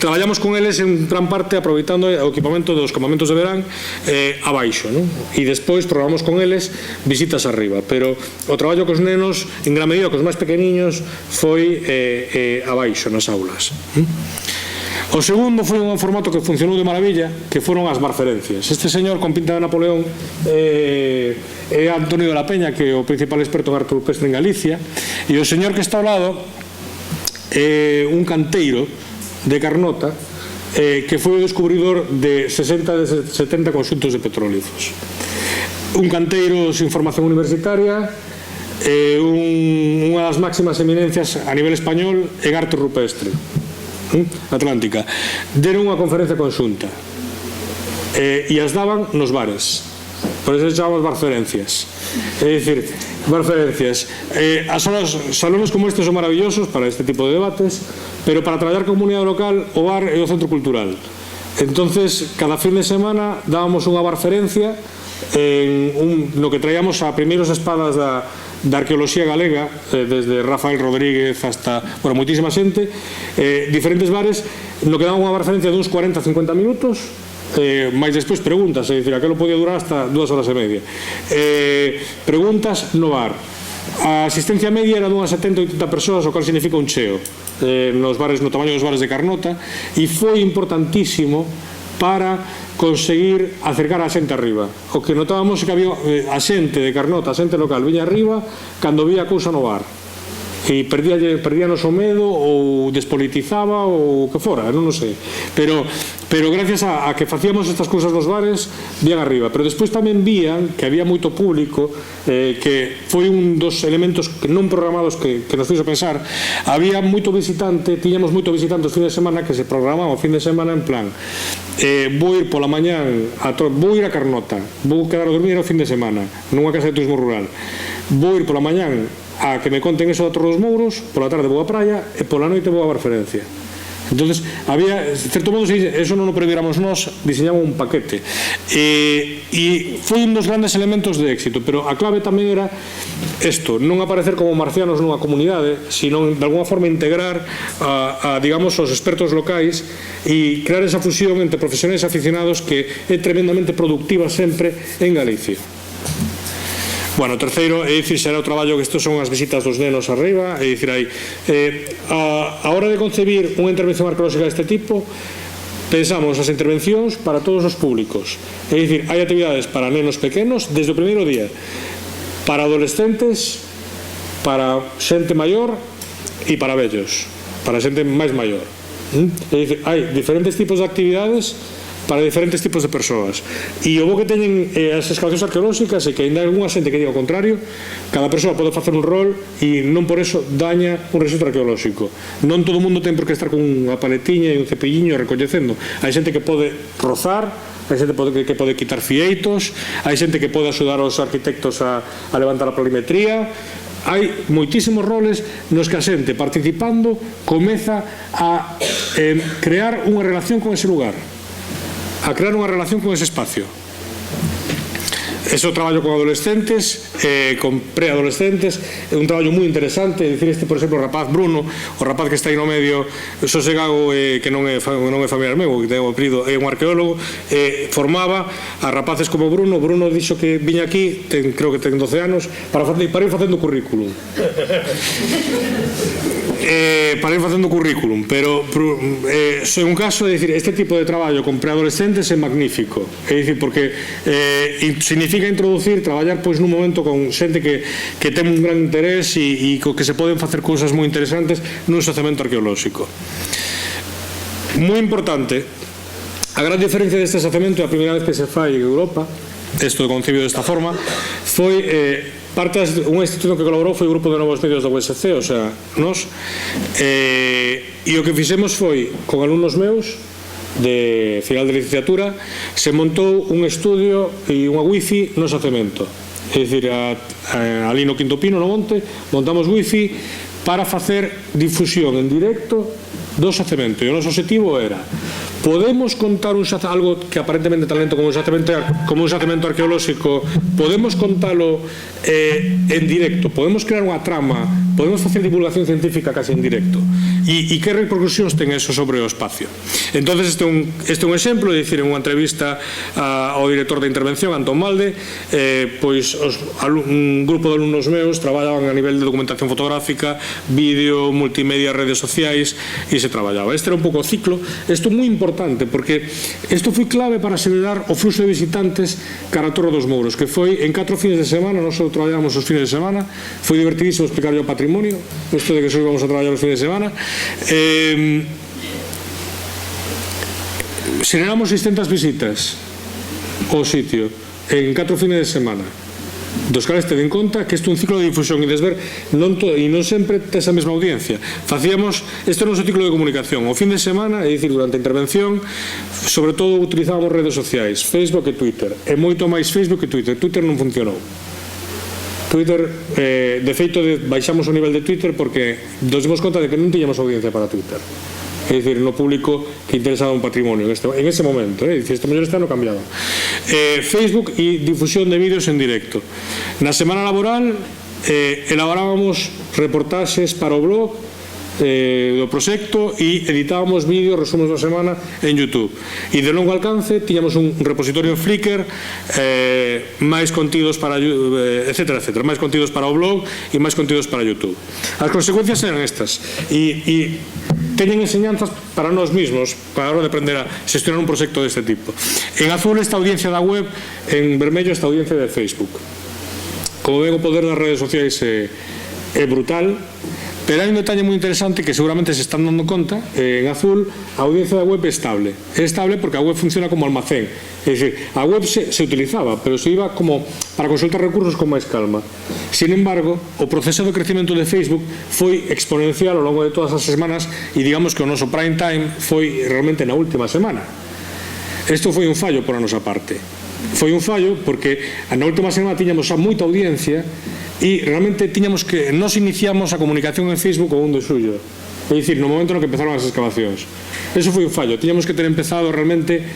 Traballamos con eles en gran parte aproveitando o equipamento dos campamentos de verán abaixo, non? E despois programamos con eles visitas arriba, pero o traballo cos nenos, en gran medida cos máis pequeniños, foi abaixo nas aulas. O segundo foi un formato que funcionou de maravilla, que foron as barferencias. Este señor con pinta de Napoleón é Antonio de la Peña, que é o principal experto en arte rupestre en Galicia, e o señor que está ao lado é un canteiro de Carnota, que foi o descubridor de 60 de 70 conxuntos de petrólifos. Un canteiro sin formación universitaria, unha das máximas eminencias a nivel español en arte rupestre atlántica. Deron unha conferencia conxunta e as daban nos bares, por eso chamamos barferencias. É dicir, barferencias. Salones como estes son maravillosos para este tipo de debates, pero para traballar con comunidade local, o bar é o centro cultural. Entonces, cada fin de semana dábamos unha barferencia no que traíamos a primeiros espadas da arqueoloxía galega, desde Rafael Rodríguez hasta, bueno, moitísima xente, diferentes bares, no que daban unha barferencia de uns 40-50 minutos, máis despois preguntas, é dicir, aquilo podía durar hasta 2 horas e media. Preguntas no bar. A asistencia media era dunhas 70-80 persoas, o cual significa un cheo nos bares, no tamaño dos bares de Carnota, e foi importantísimo para conseguir acercar a xente arriba. O que notábamos é que había a xente de Carnota, a xente local, viña arriba cando vía cousa no bar, e perdíanos o medo ou despolitizaba ou o que fora, non o sei, pero gracias a que facíamos estas cousas nos bares vían arriba. Pero despois tamén vían que había moito público, que foi un dos elementos non programados que nos fixo pensar. Había moito visitante, tiñamos moito visitante os fin de semana, que se programaba o fin de semana en plan, vou ir pola mañán, vou ir a Carnota, vou quedar a dormir o fin de semana nunha casa de turismo rural, vou ir pola mañán a que me conten eso da Torre dos Mouros, pola tarde vou a praia e pola noite vou a barferencia. Entonces, había, de certo modo, eso non o previéramos nós, diseñamos un paquete. E foi un dos grandes elementos de éxito, pero a clave tamén era isto, non aparecer como marcianos nunha comunidade, sino de alguna forma integrar digamos, os expertos locais e crear esa fusión entre profesionais e aficionados que é tremendamente productiva sempre en Galicia. Bueno, o terceiro, é dicir, será o traballo que estes son as visitas dos nenos arriba, é dicir, aí a hora de concebir unha intervención arqueolóxica deste tipo, pensamos as intervencións para todos os públicos, é dicir, hai actividades para nenos pequenos desde o primeiro día, para adolescentes, para xente maior e para vellos, para xente máis maior. É dicir, hai diferentes tipos de actividades para diferentes tipos de persoas, e o bo que teñen as excavacións arqueolóxicas é que ainda hai algunha xente que diga o contrario, cada persoa pode facer un rol e non por eso daña un registro arqueolóxico. Non todo o mundo ten por que estar con unha paletiña e un cepilliño recoñecendo. Hai xente que pode rozar, hai xente que pode quitar fieitos, hai xente que pode axudar aos arquitectos a levantar a planimetría. Hai moitísimos roles nos que a xente participando comeza a crear unha relación con ese lugar, a crear unha relación con ese espacio. Ese o traballo con adolescentes, con preadolescentes, é un traballo moi interesante. É dicir, este, por exemplo, o rapaz Bruno, o rapaz que está aí no medio sosegado, que non é familiar meu, que ten o apelido, é un arqueólogo, formaba a rapaces como Bruno. Bruno dixo que viña aquí, creo que ten 12 anos, para ir facendo currículum. Para ir facendo currículum, pero é un caso, é dicir, este tipo de traballo con preadolescentes é magnífico, é dicir, porque significa significa introducir, traballar pois nun momento con xente que ten un gran interés e que se poden facer cousas moi interesantes nun xacemento arqueolóxico. Moi importante, a gran diferencia deste xacemento é a primeira vez que se fai en Europa, isto concebido desta forma, foi unha institución que colaborou foi o grupo de novos medios da USC, o sea, nós, e o que fixemos foi, con alumnos meus de final de licenciatura, se montou un estudio e unha wifi no xacemento, é dicir, ali no Quinto Pino, no monte, montamos wifi para facer difusión en directo do xacemento, e o noso objetivo era: podemos contar algo que aparentemente tan lento como un xacemento arqueolóxico, podemos contalo en directo, podemos crear unha trama, podemos facer divulgación científica casi en directo, e que repercusións ten eso sobre o espacio. Entonces este é un exemplo, é dicir, en unha entrevista ao director de intervención, Antón Malde, pois un grupo de alumnos meus traballaban a nivel de documentación fotográfica, vídeo, multimedia, redes sociais, e se traballaba. Este era un pouco o ciclo. Isto é moi importante porque isto foi clave para acelerar o fluxo de visitantes cara a Torre dos Mouros, que foi en 4 fines de semana. Nós traballamos os fines de semana, foi divertidísimo explicar o patrimonio, isto de que só íbamos a traballar os fines de semana. Generamos 600 visitas ao sitio en 4 fines de semana, dos cales ten en conta que isto é un ciclo de difusión e desver e non sempre tes a mesma audiencia. Facíamos, este é o noso ciclo de comunicación o fin de semana, é dicir, durante a intervención, sobre todo utilizábamos redes sociais, Facebook e Twitter, e moito máis Facebook e Twitter. Twitter non funcionou. Twitter, de feito, baixamos o nivel de Twitter porque nos dimos conta de que non tiñamos audiencia para Twitter, é dicir, no público que interesaba un patrimonio en ese momento, este mellor este ano cambiado. Facebook e difusión de vídeos en directo. Na semana laboral elaborábamos reportaxes para o blog do proxecto e editábamos vídeos, resumos da semana en YouTube, e de longo alcance tiñamos un repositorio en Flickr, máis contidos para etcétera, máis contidos para o blog e máis contidos para YouTube. As consecuencias eran estas e teñen enseñanzas para nós mesmos para a hora de aprender a xestionar un proxecto deste tipo. En azul esta audiencia da web, en vermello esta audiencia de Facebook. Como ven, o poder das redes sociais é brutal. Pero hai un detalle moi interesante que seguramente se están dando conta. En azul, a audiencia da web é estable. É estable porque a web funciona como almacén. É dicir, a web se utilizaba, pero se iba como para consultar recursos con máis calma. Sin embargo, o proceso de crecemento de Facebook foi exponencial ao longo de todas as semanas e digamos que o noso prime time foi realmente na última semana. Isto foi un fallo por a nosa parte. Foi un fallo porque na última semana tiñamos xa moita audiencia e realmente tiñamos que nos iniciamos a comunicación en Facebook o 1 de xullo, é dicir, no momento no que empezaron as excavacións. Eso foi un fallo, tiñamos que ter empezado realmente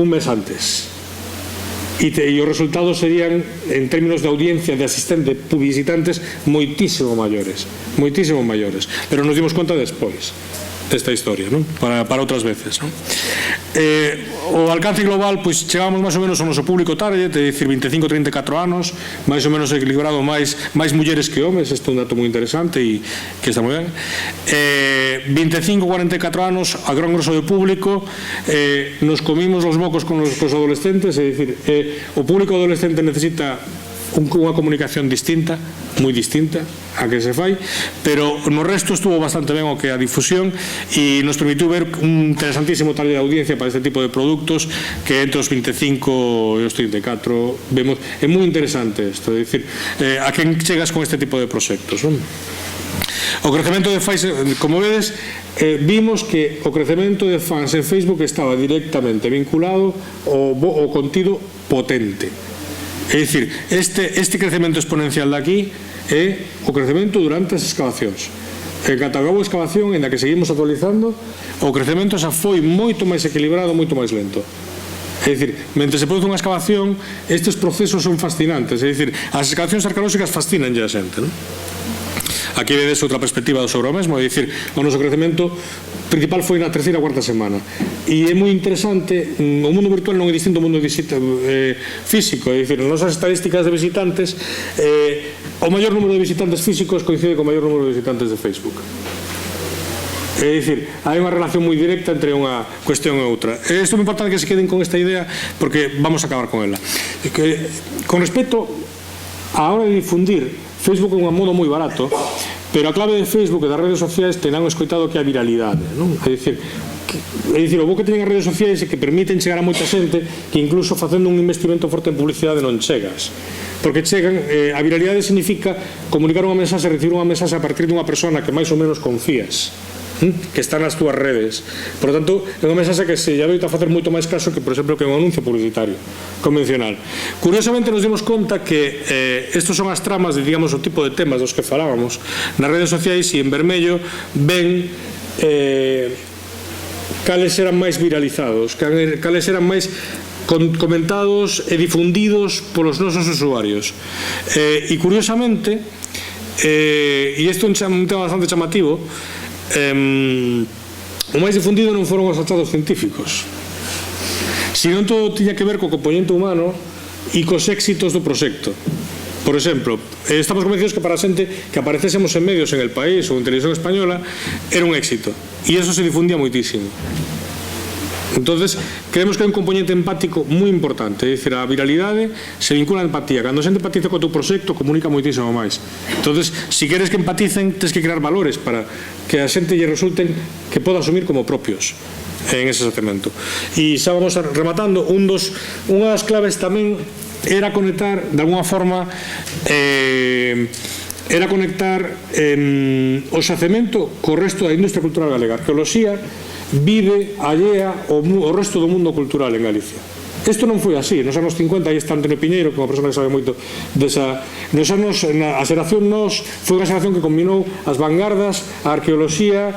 un mes antes e os resultados serían, en términos de audiencia, de asistentes, visitantes, moitísimo maiores, pero nos dimos conta despois desta historia, non? Para outras veces, non? O alcance global, pois chegamos máis ou menos ao noso público target, é dicir, 25-34 anos, máis ou menos equilibrado, máis mulleres que homes. Isto é un dato moi interesante e que está moi ben. 25-44 anos, a gran grosso do público, nos comimos os mocos con os adolescentes, é dicir, o público adolescente necesita unha comunicación distinta, moi distinta a que se fai, pero no resto estuvo bastante ben o que a difusión e nos permitiu ver un interesantísimo taller de audiencia para este tipo de produtos que entre os 25 e os 34 vemos. É moi interesante isto, é dicir, a quen chegas con este tipo de proxectos, non? O crecemento de fans, como vedes, vimos que o crecemento de fans en Facebook estaba directamente vinculado ao contido potente. É dicir, este crecemento exponencial de aquí é o crecemento durante as excavacións. En canto acabou a excavación, en la que seguimos actualizando, o crecemento xa foi moito máis equilibrado, moito máis lento. É dicir, mentre se produce unha excavación, estes procesos son fascinantes. É dicir, as excavacións arqueolóxicas fascinan ya a xente, non? Aquí vedes outra perspectiva sobre o mesmo, é dicir, o noso crecemento principal foi na terceira ou cuarta semana e é moi interesante. O mundo virtual non é distinto ao mundo físico, é dicir, as nosas estadísticas de visitantes, o maior número de visitantes físicos coincide co maior número de visitantes de Facebook. É dicir, hai unha relación moi directa entre unha cuestión e outra. Isto é moi importante que se queden con esta idea porque vamos a acabar con ela. Con respecto a hora de difundir, Facebook é un modo moi barato, pero a clave de Facebook e das redes sociais terán escoitado que é a viralidade, non? É dicir, o bo que teñen as redes sociais é que permiten chegar a moita xente que incluso facendo un investimento forte en publicidade non chegas, porque chegan, a viralidade significa comunicar unha mensaxe, recibir unha mensaxe a partir dunha persona que máis ou menos confías, que está nas túas redes. Por lo tanto, é unha mensaxe que se lle adoita facer moito máis caso que, por exemplo, que un anuncio publicitario convencional. Curiosamente, nos dimos conta que estos son as tramas de, digamos, o tipo de temas dos que falábamos nas redes sociais, e en vermello ven cales eran máis viralizados, cales eran máis comentados e difundidos polos nosos usuarios. E curiosamente, e isto é un tema bastante chamativo, o máis difundido non foron os achados científicos, senón todo tiña que ver co componente humano e cos éxitos do proxecto. Por exemplo, estamos convencidos que para a xente que aparecésemos en medios en El País ou en Televisión Española era un éxito, e eso se difundía moitísimo. Entonces, creemos que hai un componente empático moi importante, é dicir, a viralidade se vincula a empatía. Cando a xente empatiza co teu proxecto, comunica moitísimo máis. Entonces, se queres que empaticen, tens que crear valores para que a xente lle resulten que poda asumir como propios en ese xacemento. E xa vamos rematando, unha das claves tamén era conectar, de alguna forma, era conectar o xacemento co resto da industria cultural galega. A arqueoloxía vive allea ao resto do mundo cultural en Galicia. Isto non foi así. Nos anos 50 aí está Antonio Piñeiro, que é unha persona que sabe moito desa. Nos anos, a xeración nos foi unha xeración que combinou as vanguardas, a arqueoloxía,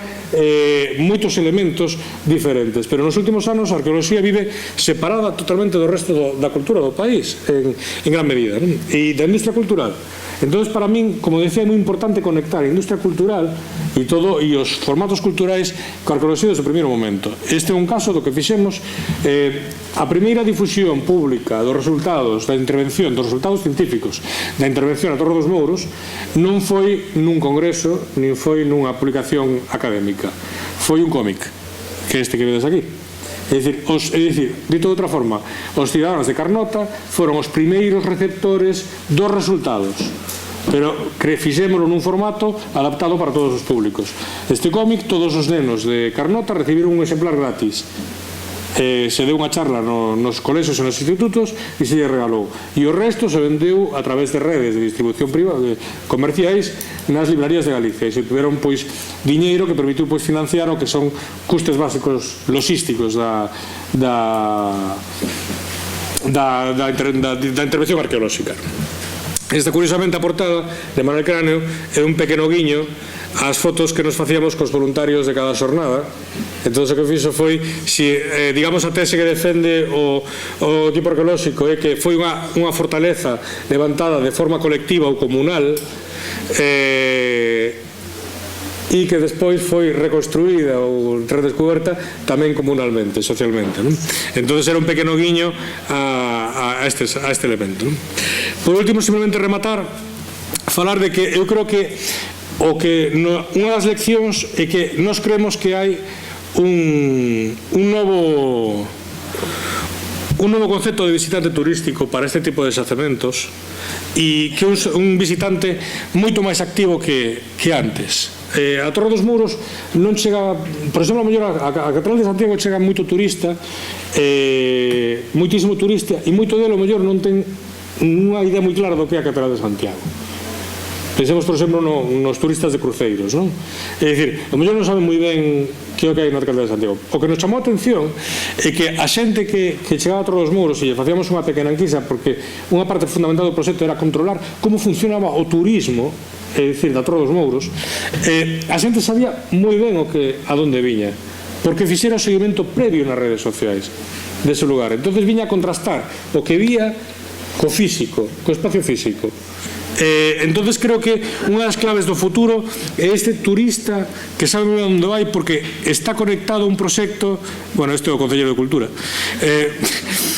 moitos elementos diferentes, pero nos últimos anos a arqueoloxía vive separada totalmente do resto da cultura do país, en gran medida, non? E da industria cultural. Entonces, para min, como decía, é moi importante conectar a industria cultural e os formatos culturais coa arqueoloxía desde o primeiro momento. Este é un caso do que fixemos. A primeira difusión pública dos resultados da intervención, dos resultados científicos da intervención a Torre dos Mouros non foi nun congreso, nin foi nunha publicación académica. Foi un cómic, que é este que vedes aquí. É dicir, dito de outra forma, os cidadanos de Carnota foron os primeiros receptores dos resultados, pero fixémolo nun formato adaptado para todos os públicos. Este cómic, todos os nenos de Carnota recibiron un exemplar gratis. Se deu unha charla nos colexios e nos institutos e se lle regalou, e o resto se vendeu a través de redes de distribución privada comerciais nas librarías de Galicia, e se tiveron diñeiro que permitiu financiar o que son custes básicos logísticos da intervención arqueolóxica. Esta, curiosamente, a portada de Manuel Cráneo é un pequeno guiño ás fotos que nos facíamos cos voluntarios de cada xornada. Entón, o que fixo foi, digamos, a tese que defende o equipo arqueolóxico é que foi unha fortaleza levantada de forma colectiva ou comunal, e que despois foi reconstruída ou redescuberta tamén comunalmente, socialmente, non? Entón, era un pequeno guiño a este elemento, non? Por último, simplemente rematar, falar de que eu creo que unha das leccións é que nós creemos que hai un novo concepto de visitante turístico para este tipo de xacementos, e que un visitante moito máis activo que antes. A Torre dos Mouros non chega, por exemplo, a Catedral de Santiago chega moito turista, moitísimo turista, e moito delo mellor non ten unha idea moi clara do que é a Catedral de Santiago. Pensemos, por exemplo, nos turistas de cruceiros, non? É dicir, o mellor non saben moi ben que é o que hai na Catedral de Santiago. O que nos chamou a atención é que a xente que chegaba a Torre dos Mouros, e lle facíamos unha pequena enquisa, porque unha parte fundamental do proxecto era controlar como funcionaba o turismo, é dicir, da Torre dos Mouros, a xente sabía moi ben a donde viña, porque fixera o seguimento previo nas redes sociais dese lugar. Entonces viña a contrastar o que vía co físico, co espacio físico. Entonces creo que unha das claves do futuro é este turista que sabe onde vai, porque está conectado a un proxecto. Bueno, este é o Concelleiro de Cultura,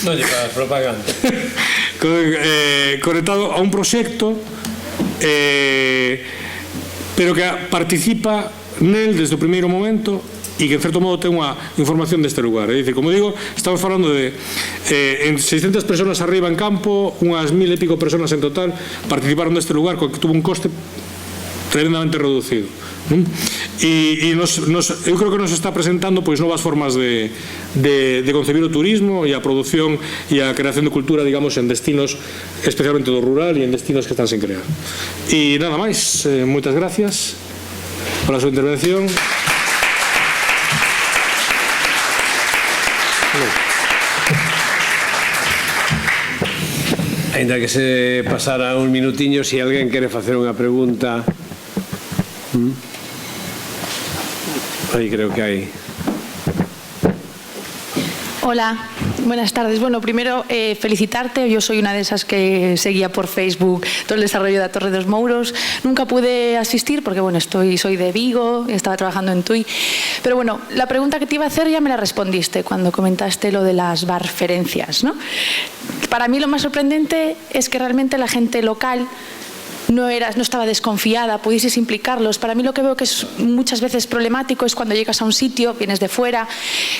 non lle fagas propaganda. Conectado a un proxecto, pero que participa nel desde o primeiro momento, e que en certo modo ten unha información deste lugar. É dicir, como digo, estamos falando de en 600 personas arriba en campo, unhas 1000 e pico personas en total participaron deste lugar, que tuvo un coste tremendamente reducido. E eu creo que nos está presentando pois novas formas de concebir o turismo e a produción e a creación de cultura, digamos, en destinos especialmente do rural e en destinos que están sen crear. E nada máis, moitas gracias pola súa intervención. Ainda que se pasara un minutiño, se alguén quere facer unha pregunta. Aí creo que hai. Hola, buenas tardes. Bueno, primero felicitarte. Yo soy una de esas que seguía por Facebook todo el desarrollo de la Torre dos Mouros. Nunca pude asistir porque, bueno, soy de Vigo y estaba trabajando en Tui. Pero bueno, la pregunta que te iba a hacer ya me la respondiste cuando comentaste lo de las barferencias, ¿no? Para mí lo más sorprendente es que realmente la gente local no estaba desconfiada, pudieses implicarlos. Para mí lo que veo que es muchas veces problemático es cuando llegas a un sitio, vienes de fuera,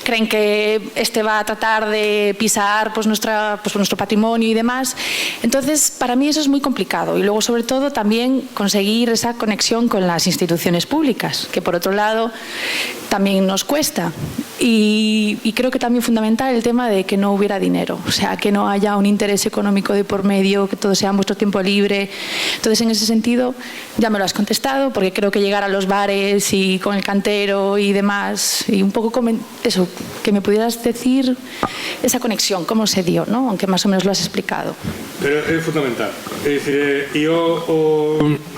creen que va a tratar de pisar pues nuestro patrimonio y demás. Entonces, para mí eso es muy complicado. Y luego, sobre todo, también conseguir esa conexión con las instituciones públicas, que por otro lado también nos cuesta. Y creo que también fundamental el tema de que no hubiera dinero, o sea, que no haya un interés económico de por medio, que todo sea en vuestro tiempo libre. Entonces, en ese sentido, ya me lo has contestado, porque creo que llegar a los bares y con el cantero y demás, y un poco eso, que me pudieras decir esa conexión, cómo se dio, ¿no? Aunque más o menos lo has explicado. Pero é fundamental. É dicir,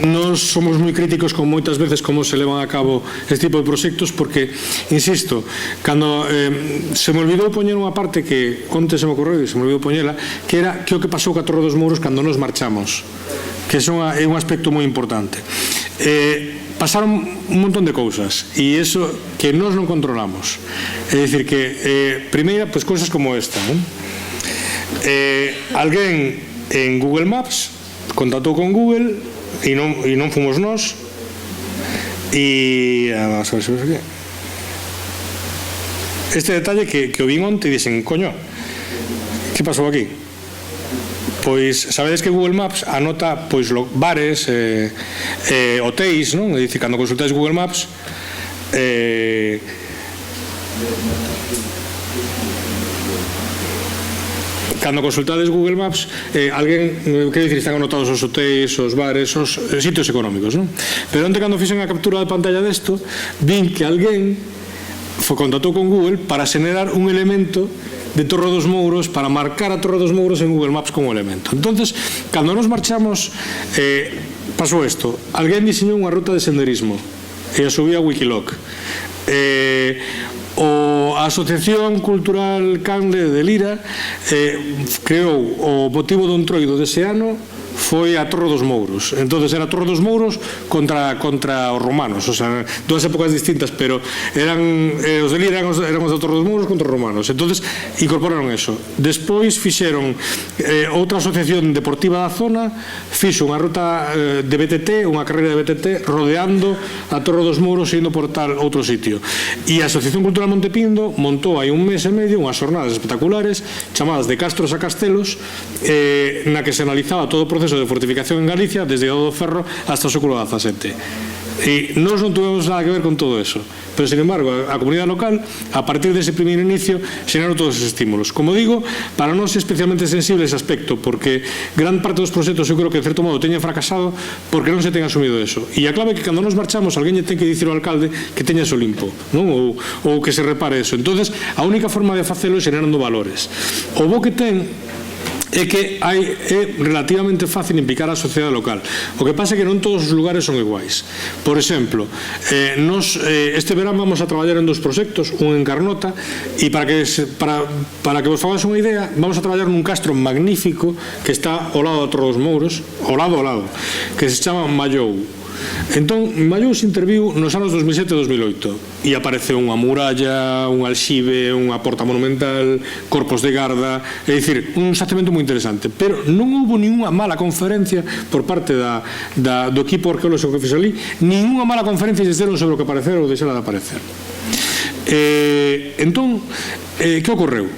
nós somos moi críticos con moitas veces como se levan a cabo este tipo de proxectos, porque, insisto, cando se me olvidou poñer unha parte que onte se me ocorreu e se me olvidou poñela, que era que o que pasou ca Torre dos Mouros cando nos marchamos, que é un aspecto moi importante. Pasaron un montón de cousas e iso que nós non controlamos. É dicir que, primeira, pois cousas como esta, non? Alguén en Google Maps contactou con Google e non fomos nós, e vamos a ver se ves aquí este detalle que o vin onte e dixen, coño, que pasou aquí? Pois sabedes que Google Maps anota pois bares, hotéis, non? É dicir, cando consultáis Google Maps cando consultades Google Maps, alguén, quero dicir, están anotados os hotéis, os bares, os sitios económicos, non? Pero onte cando fixen a captura de pantalla desto, vin que alguén contactou con Google para xenerar un elemento de Torre dos Mouros, para marcar a Torre dos Mouros en Google Maps como elemento. Entonces, cando nos marchamos, pasou isto. Alguén diseñou unha ruta de senderismo e a subía a Wikiloc. A Asociación Cultural Canle de Lira creou o motivo do entroido dese ano foi a Torre dos Mouros. Entonces era a Torre dos Mouros contra os romanos, o sea, dúas épocas distintas, pero os de Lira eran os da Torre dos Mouros contra os romanos. Entonces incorporaron eso. Despois fixeron outra asociación deportiva da zona, fixo unha ruta de BTT, unha carreira de BTT rodeando a Torre dos Mouros e indo por tal outro sitio. E a Asociación Cultural Montepindo montou hai un mes e medio unhas xornadas espectaculares chamadas de Castros a Castelos, na que se analizaba todo o proceso de fortificación en Galicia desde o do Ferro hasta o século XVII. E nós non tuvemos nada que ver con todo eso, pero sin embargo a comunidade local, a partir dese primeiro inicio, xeraron todos esos estímulos. Como digo, para nós é especialmente sensible ese aspecto, porque gran parte dos proxectos eu creo que de certo modo teñen fracasado porque non se ten asumido eso. E a clave é que cando nos marchamos alguén lle ten que dicir ao alcalde que teña eso limpo, non? Ou que se repare eso. Entonces a única forma de facelo é xerando valores. O bo que ten é que é relativamente fácil implicar a sociedade local. O que pasa é que non todos os lugares son iguais. Por exemplo, este verán vamos a traballar en 2 proxectos, un en Carnota, e para que vos fagades unha idea, vamos a traballar nun castro magnífico que está ao lado da Torre dos Mouros, ao lado, que se chama Mallou. Entón, Mallou se interviu nos anos 2007 e 2008 e apareceu unha muralla, un alxibe, unha porta monumental, corpos de garda, é dicir, un xacemento moi interesante, pero non houve ninguna mala conferencia por parte do equipo arqueolóxico que fixo ali, ninguna mala conferencia fixeron sobre o que aparecer ou deixara de aparecer. Entón, que ocorreu?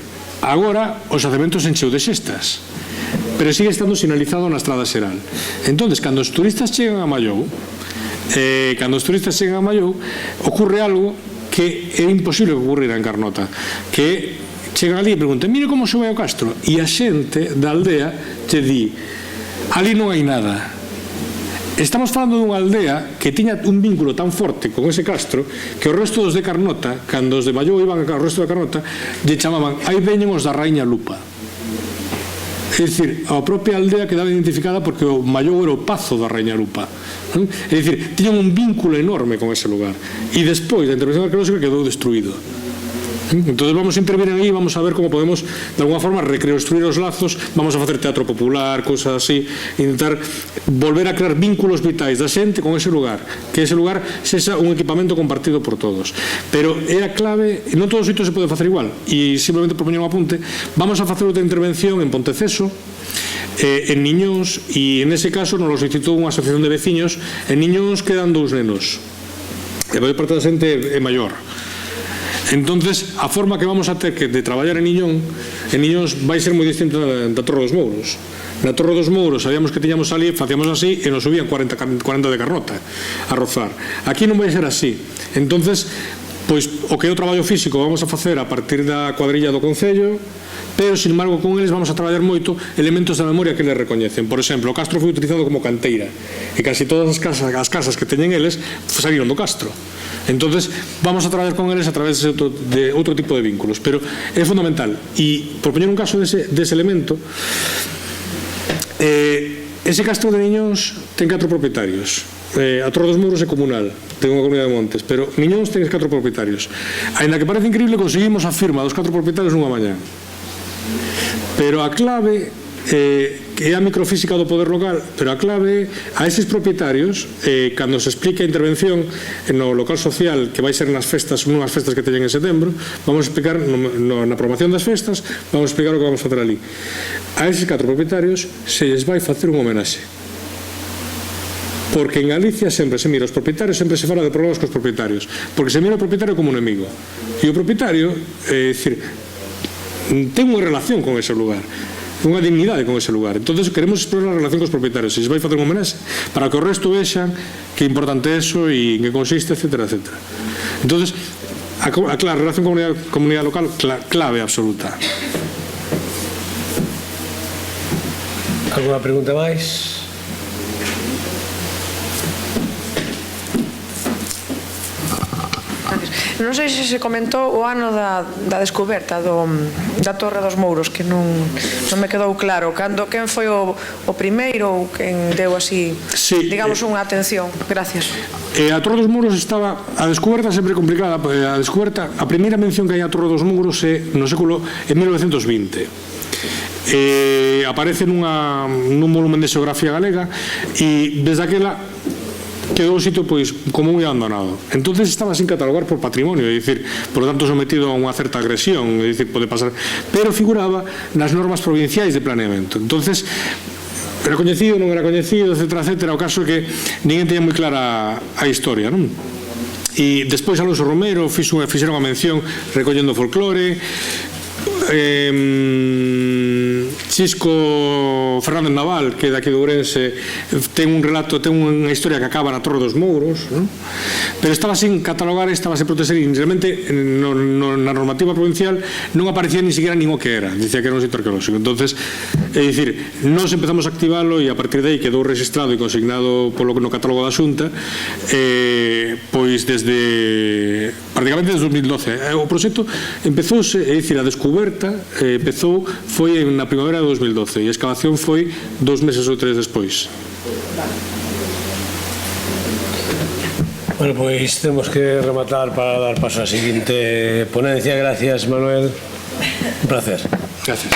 Agora o xacemento se encheu de xestas, pero sigue estando sinalizado na estrada xeral. Entón, cando os turistas chegan a Mallou, ocorre algo que é imposible que ocurrira en Carnota, que chegan ali e preguntan, mire como sube o castro, e a xente da aldea te di, ali non hai nada. Estamos falando dunha aldea que tiña un vínculo tan forte con ese castro que o resto dos de Carnota, cando os de Mallou iban ao resto de Carnota, lle chamaban, aí veñen os da Raíña Lupa. É dicir, a propia aldea quedaba identificada porque o Mallou era o pazo da Raíña Lupa. É dicir, tiñan un vínculo enorme con ese lugar. E despois da intervención arqueolóxica quedou destruído. Entón vamos a intervir aí, vamos a ver como podemos de alguna forma reconstruir os lazos, vamos a facer teatro popular, cousas así, intentar volver a crear vínculos vitais da xente con ese lugar, que ese lugar sexa un equipamento compartido por todos. Pero é a clave, non todos os sitios se pode facer igual, e simplemente por poñer un apunte, vamos a facer outra intervención en Ponteceso, en Niñóns, e en ese caso nos lo solicitou unha asociación de veciños. En Niñóns quedan 2 nenos, e a maior parte da xente é maior. Entonces, a forma que vamos a ter de traballar en Niñóns vai ser moi distinta da Torre dos Mouros. Na Torre dos Mouros sabíamos que tiñamos ali, facíamos así e nos subían 40 de Carnota a rozar. Aquí non vai ser así. Entonces, pois o que é o traballo físico vamos a facer a partir da cuadrilla do Concello, pero, sin embargo, con eles vamos a traballar moito elementos da memoria que eles recoñecen. Por exemplo, o castro foi utilizado como canteira e casi todas as casas que teñen eles salieron do castro. Entonces vamos a traballar con eles a través de outro tipo de vínculos, pero é fundamental. E por poñer un caso dese elemento, ese castro de Niñóns ten 4 propietarios. A Torre dos Mouros é comunal, ten unha comunidade de montes, pero Niñóns ten 4 propietarios. Ainda que parece increíble, conseguimos a firma dos 4 propietarios nunha mañá. Pero a clave que é a microfísica do poder local, pero a clave a eses propietarios, cando se explica a intervención no local social que vai ser nunhas festas que teñen en setembro, vamos a explicar na programación das festas, vamos a explicar o que vamos a facer ali. A eses 4 propietarios se lles vai facer un homenaxe, porque en Galicia sempre se mira os propietarios, sempre se fala de problemas cos propietarios, porque se mira o propietario como un enemigo, e o propietario, é dicir, ten unha relación con ese lugar, unha dignidade con ese lugar. Entonces queremos explorar a relación cos propietarios, e se vai facer un homenaxe para que o resto vexan que é importante eso e en que consiste, etcétera, etcétera. Entonces a relación comunidade local clave absoluta. Alguna pregunta máis? Non sei se se comentou o ano da descoberta da Torre dos Mouros, que non me quedou claro. Quen foi o primeiro ou quen deu así, digamos, unha atención? Gracias. A Torre dos Mouros estaba... A descoberta sempre complicada. A primeira mención que hai a Torre dos Mouros é no século en 1920. Aparece nun volumen de xeografía galega e desde aquela quedou un sitio pois como moi abandonado. Entonces estaba sin catalogar por patrimonio, é dicir, por lo tanto sometido a unha certa agresión, é dicir, pode pasar, pero figuraba nas normas provinciais de planeamento. Entonces era coñecido, non era coñecido, etcétera, etcétera. O caso é que ninguén teña moi clara a historia, non? E despois Alonso Romero fixeron a mención recollendo folclore. Xisco Fernández Naval, que é daqui de Ourense, ten un relato, ten unha historia que acaba na Torre dos Mouros, non? Pero estaba sin catalogar, estaba sin proteger, e realmente na normativa provincial non aparecía ni siquiera nin o que era, dicía que era un sitio arqueolóxico. Entonces, é dicir, nos empezamos a activalo e a partir de aí quedou registrado e consignado no catálogo da Xunta, pois desde prácticamente desde 2012. O proxecto empezouse, é dicir, a descoberta foi na primavera de 2012 e a excavación foi 2 meses ou 3 despois. Bueno, pois temos que rematar para dar paso á seguinte ponencia. Gracias, Manuel. Un placer. Gracias.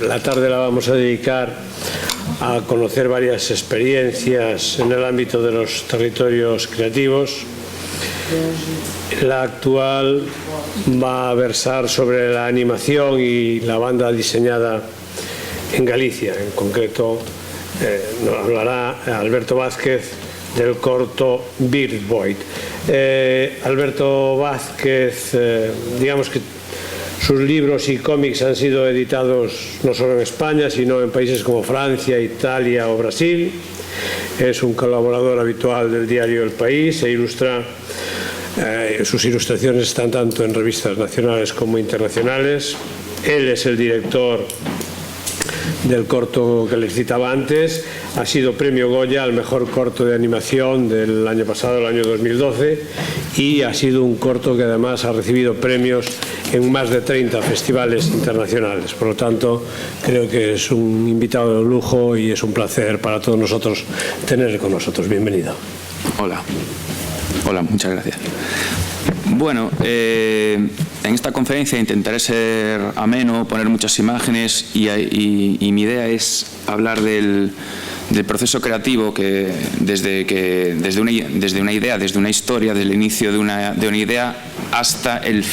La tarde la vamos a dedicar a conocer varias experiencias en el ámbito de los territorios creativos. La actual va a versar sobre la animación y la banda diseñada en Galicia. En concreto, nos hablará Alberto Vázquez del corto Bird Boy. Alberto Vázquez, digamos que sus libros y cómics han sido editados no solo en España, sino en países como Francia, Italia o Brasil. Es un colaborador habitual del diario El País e ilustra, sus ilustraciones están tanto en revistas nacionales como internacionales. Él es el director del corto que les citaba antes. Ha sido premio Goya al mejor corto de animación del año pasado, el año 2012, y ha sido un corto que además ha recibido premios en más de 30 festivales internacionales. Por lo tanto, creo que es un invitado de lujo y es un placer para todos nosotros tenerle con nosotros. Bienvenido. Hola. Hola, muchas gracias. Bueno, en esta conferencia intentaré ser ameno, poner muchas imágenes y mi idea es hablar del proceso creativo que desde una idea, desde una historia, desde el inicio de una idea hasta el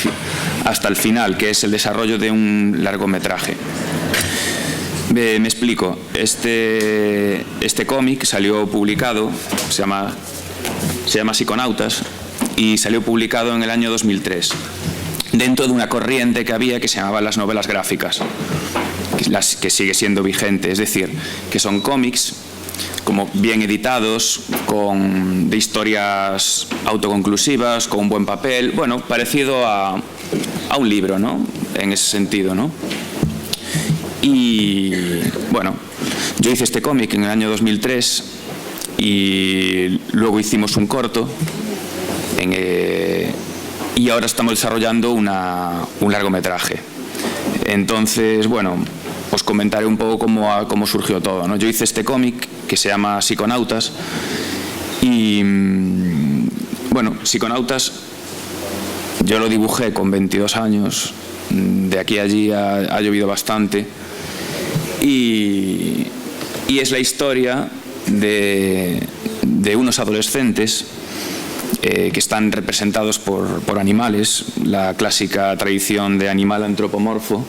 final, que es el desarrollo de un largometraje. Me explico. Este cómic salió publicado, se llama Psiconautas, y salió publicado en el año 2003 dentro de una corriente que había que se llamaba las novelas gráficas, que sigue siendo vigente, es decir, que son cómics como bien editados, de historias autoconclusivas, con un buen papel, bueno, parecido a un libro, ¿no? En ese sentido, ¿no? Y bueno, yo hice este cómic en el año 2003 y luego hicimos un corto y ahora estamos desarrollando un largometraje. Entonces, bueno, os comentaré un poco cómo surgió todo, ¿no? Yo hice este cómic que se llama Psiconautas y, bueno, Psiconautas yo lo dibujé con 22 años, de aquí a allí ha llovido bastante y es la historia de unos adolescentes que están representados por animales, la clásica tradición de animal antropomorfo,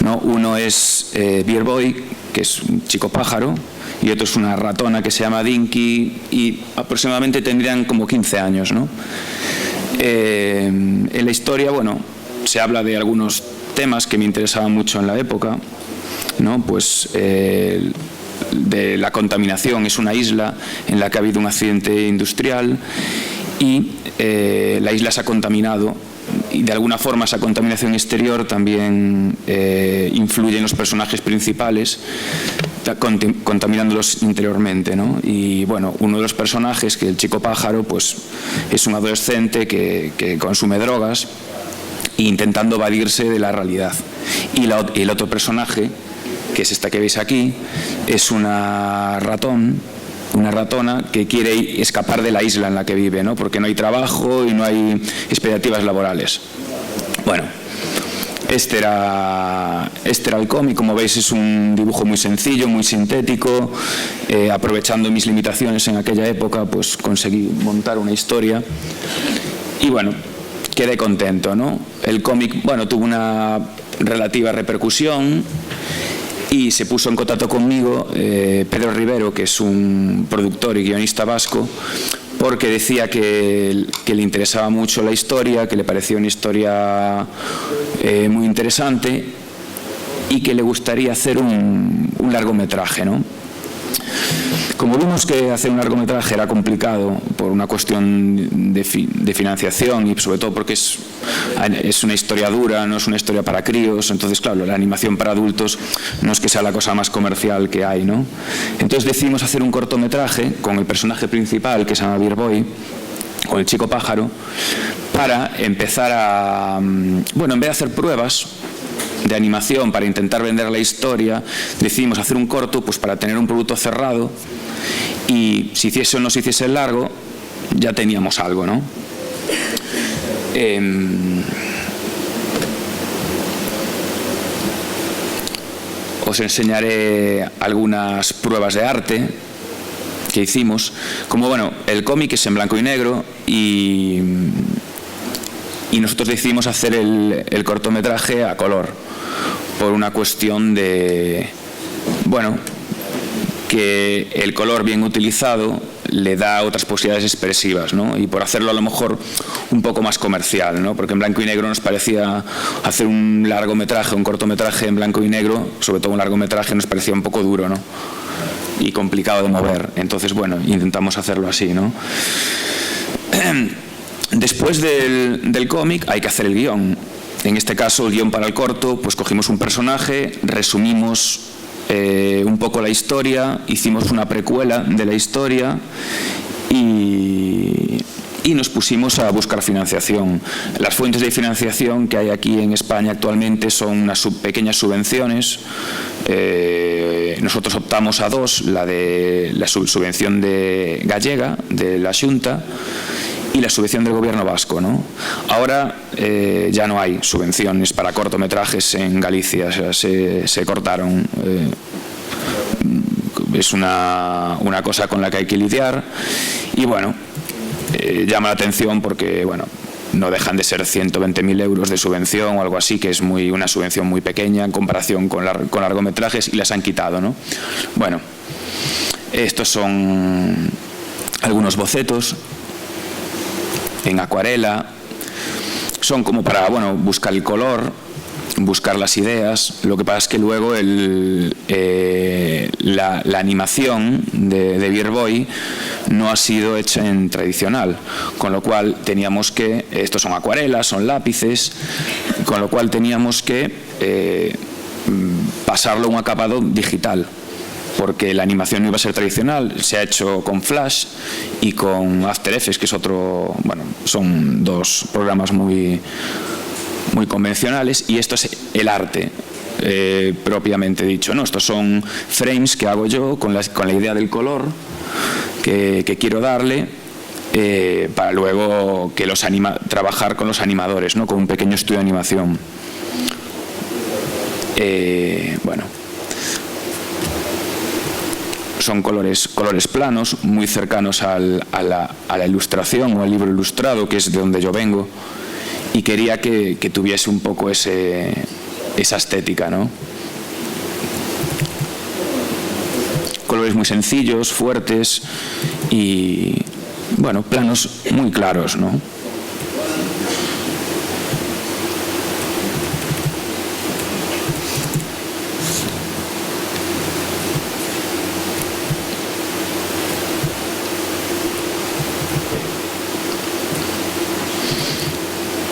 ¿no? Uno es Bird Boy, que es un chico pájaro, y otro es una ratona que se llama Dinky, y aproximadamente tendrían como 15 años, ¿no? En la historia, bueno, se habla de algunos temas que me interesaban mucho en la época, ¿no? Pues de la contaminación. Es una isla en la que ha habido un accidente industrial y la isla se ha contaminado, y de alguna forma esa contaminación exterior también influye en los personajes principales, contaminándolos interiormente, ¿no? Y bueno, uno de los personajes, que el chico pájaro, pues es un adolescente que consume drogas intentando evadirse de la realidad. Y el otro personaje, que es esta que veis aquí, es una ratona que quiere escapar de la isla en la que vive, ¿no? Porque no hay trabajo y no hay expectativas laborales. Bueno, este era el cómic. Como veis, es un dibujo muy sencillo, muy sintético. Aprovechando mis limitaciones en aquella época, pues conseguí montar una historia y bueno, quedé contento, ¿no? El cómic, bueno, tuvo una relativa repercusión y se puso en contacto conmigo Pedro Rivero, que es un productor y guionista vasco, porque decía que le interesaba mucho la historia, que le parecía una historia muy interesante y que le gustaría hacer un largometraje, ¿no? Como vimos que hacer un largometraje era complicado por una cuestión de financiación y sobre todo porque es una historia dura, no es una historia para críos, entonces claro, la animación para adultos no es que sea la cosa más comercial que hay, ¿no? Entonces decidimos hacer un cortometraje con el personaje principal, que se llama Bird Boy, con el chico pájaro, para empezar a, bueno, en vez de hacer pruebas de animación para intentar vender la historia, decidimos hacer un corto pues para tener un producto cerrado y si hiciese o no se hiciese el largo, ya teníamos algo, ¿no? Os enseñaré algunas pruebas de arte que hicimos. Como, bueno, el cómic es en blanco y negro y nosotros decidimos hacer el cortometraje a color por una cuestión de, bueno, que el color bien utilizado le da otras posibilidades expresivas, ¿no? Y por hacerlo a lo mejor un poco más comercial, ¿no? Porque en blanco y negro nos parecía hacer un largometraje, un cortometraje en blanco y negro, sobre todo un largometraje, nos parecía un poco duro, ¿no? Y complicado de mover. Entonces, bueno, intentamos hacerlo así, ¿no? Después del cómic hay que hacer el guión. En este caso, el guión para el corto, pues cogimos un personaje, resumimos un poco la historia, hicimos una precuela de la historia y nos pusimos a buscar financiación. Las fuentes de financiación que hay aquí en España actualmente son unas pequeñas subvenciones. Nosotros optamos a dos, la de la subvención gallega, de la Xunta, y la subvención del gobierno vasco, ¿no? Ahora ya no hay subvenciones para cortometrajes en Galicia, o sea, se cortaron. Es una cosa con la que hay que lidiar y, bueno, llama la atención porque, bueno, no dejan de ser 120.000 euros de subvención o algo así, que es una subvención muy pequeña en comparación con largometrajes, y las han quitado, ¿no? Bueno, estos son algunos bocetos en acuarela. Son como para, bueno, buscar el color, buscar las ideas. Lo que pasa es que luego la animación de Beer Boy no ha sido hecha en tradicional, con lo cual teníamos que, estos son acuarelas, son lápices, con lo cual teníamos que pasarlo a un acabado digital, porque la animación no iba a ser tradicional. Se ha hecho con Flash y con After Effects, que es otro, bueno, son dos programas muy convencionales, y esto es el arte propiamente dicho, ¿no? Estos son frames que hago yo con la idea del color que quiero darle, para luego que trabajar con los animadores, ¿no? Con un pequeño estudio de animación. Bueno, son colores planos, muy cercanos a la ilustración o al libro ilustrado, que es de donde yo vengo, y quería que tuviese un poco esa estética, ¿no? Colores muy sencillos, fuertes y, bueno, planos muy claros, ¿no?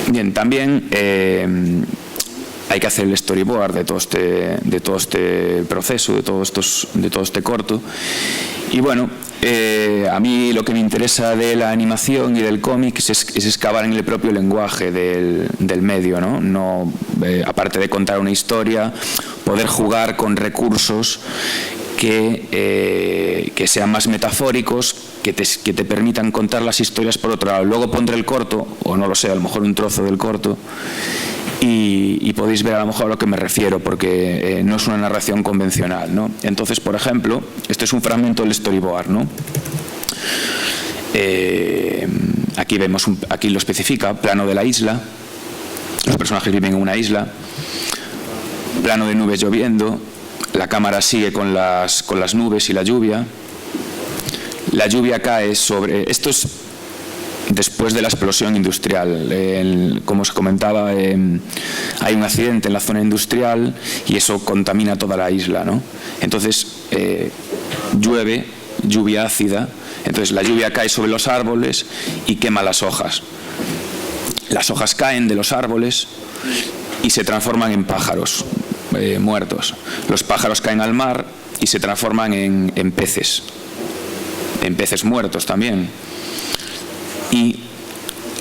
Bien, también hay que hacer el storyboard de todo este proceso, de todo este corto. Y, bueno, a mí lo que me interesa de la animación y del cómic es excavar en el propio lenguaje del medio, ¿no? Aparte de contar una historia, poder jugar con recursos que sean más metafóricos, que te permitan contar las historias por otro lado. Luego pondré el corto, o no lo sé, a lo mejor un trozo del corto, y podéis ver a lo mejor a lo que me refiero, porque no es una narración convencional, ¿no? Entonces, por ejemplo, este es un fragmento del storyboard, ¿no? Aquí vemos, aquí lo especifica, plano de la isla, los personajes viven en una isla, plano de nubes lloviendo, la cámara sigue con las nubes y la lluvia cae sobre... Esto es después de la explosión industrial. Como os comentaba, hay un accidente en la zona industrial y eso contamina toda la isla, ¿no? Entonces, llueve, lluvia ácida, entonces la lluvia cae sobre los árboles y quema las hojas. Las hojas caen de los árboles y se transforman en pájaros muertos. Los pájaros caen al mar y se transforman en peces muertos también. Y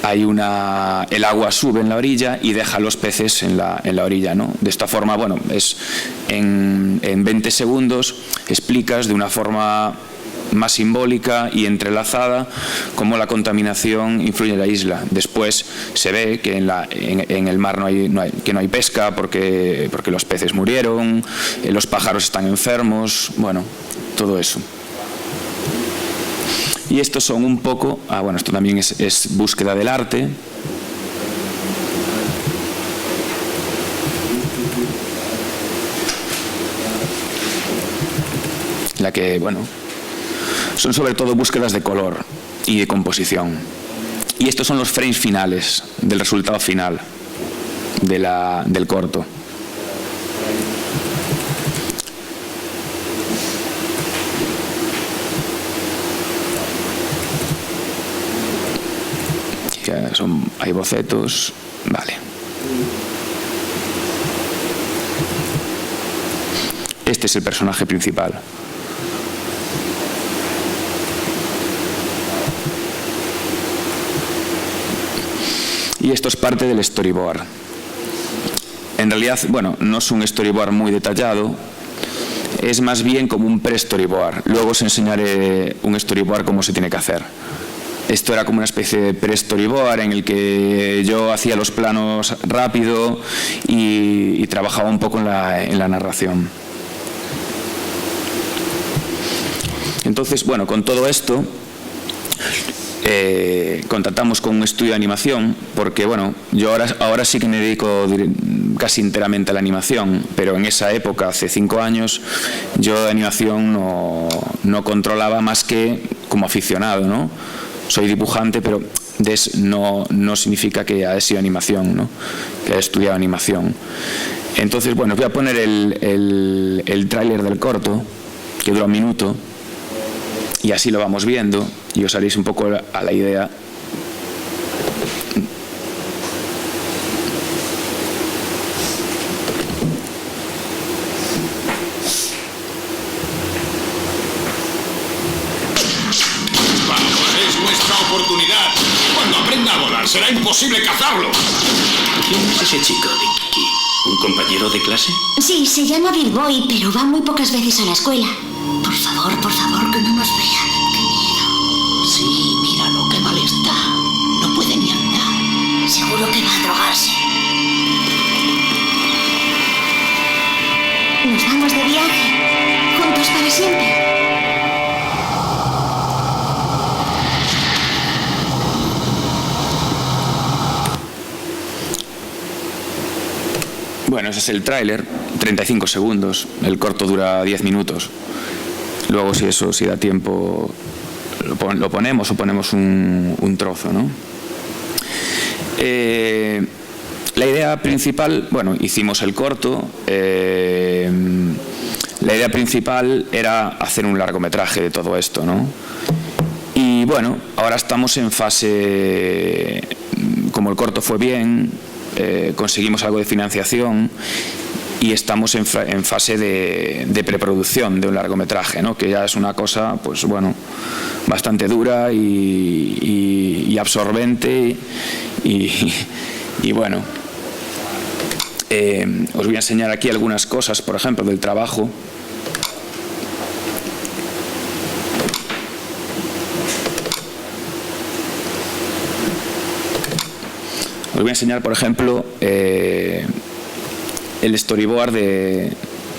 el agua sube en la orilla y deja los peces en la orilla, ¿no? De esta forma, bueno, en 20 segundos explicas de una forma más simbólica y entrelazada cómo la contaminación influye en la isla. Después se ve que en el mar no hay pesca porque los peces murieron, los pájaros están enfermos, bueno, todo eso. Y estos son un poco, bueno, esto también es búsqueda del arte. La que, bueno, son sobre todo búsquedas de color y de composición. Y estos son los frames finales del resultado final del corto. Hay bocetos, vale. Este es el personaje principal. Y esto es parte del storyboard. En realidad, bueno, no es un storyboard muy detallado, es más bien como un pre-storyboard. Luego os enseñaré un storyboard cómo se tiene que hacer. Esto era como una especie de pre-storyboard en el que yo hacía los planos rápido y trabajaba un poco en la narración. Entonces, bueno, con todo esto contactamos con un estudio de animación porque, bueno, yo ahora sí que me dedico casi enteramente a la animación, pero en esa época, hace 5 años, yo de animación no controlaba más que como aficionado, ¿no? Soy dibujante, pero no significa que haya sido animación, ¿no? Que haya estudiado animación. Entonces, bueno, voy a poner el tráiler del corto, que dura 1 minuto, y así lo vamos viendo, y os haréis un poco a la idea. Oportunidad. Cuando aprenda a volar, será imposible cazarlo. ¿Quién es ese chico, Dinky? ¿Un compañero de clase? Sí, se llama Bill Boy, pero va muy pocas veces a la escuela. Por favor, que no nos vea. ¡Qué miedo! Sí, míralo, qué mal está. No puede ni andar. Seguro que va a drogarse. Nos vamos de viaje. Juntos para siempre. Bueno, ese es el tráiler, 35 segundos, el corto dura 10 minutos. Luego, si da tiempo, lo ponemos o ponemos un trozo, ¿no? La idea principal, bueno, hicimos el corto, la idea principal era hacer un largometraje de todo esto, ¿no? Y bueno, ahora estamos en fase, como el corto fue bien, conseguimos algo de financiación y estamos en fase de preproducción de un largometraje, ¿no? Que ya es una cosa, pues bueno, bastante dura y absorbente y bueno, os voy a enseñar aquí algunas cosas, por ejemplo, del trabajo. Os voy a enseñar, por ejemplo, el storyboard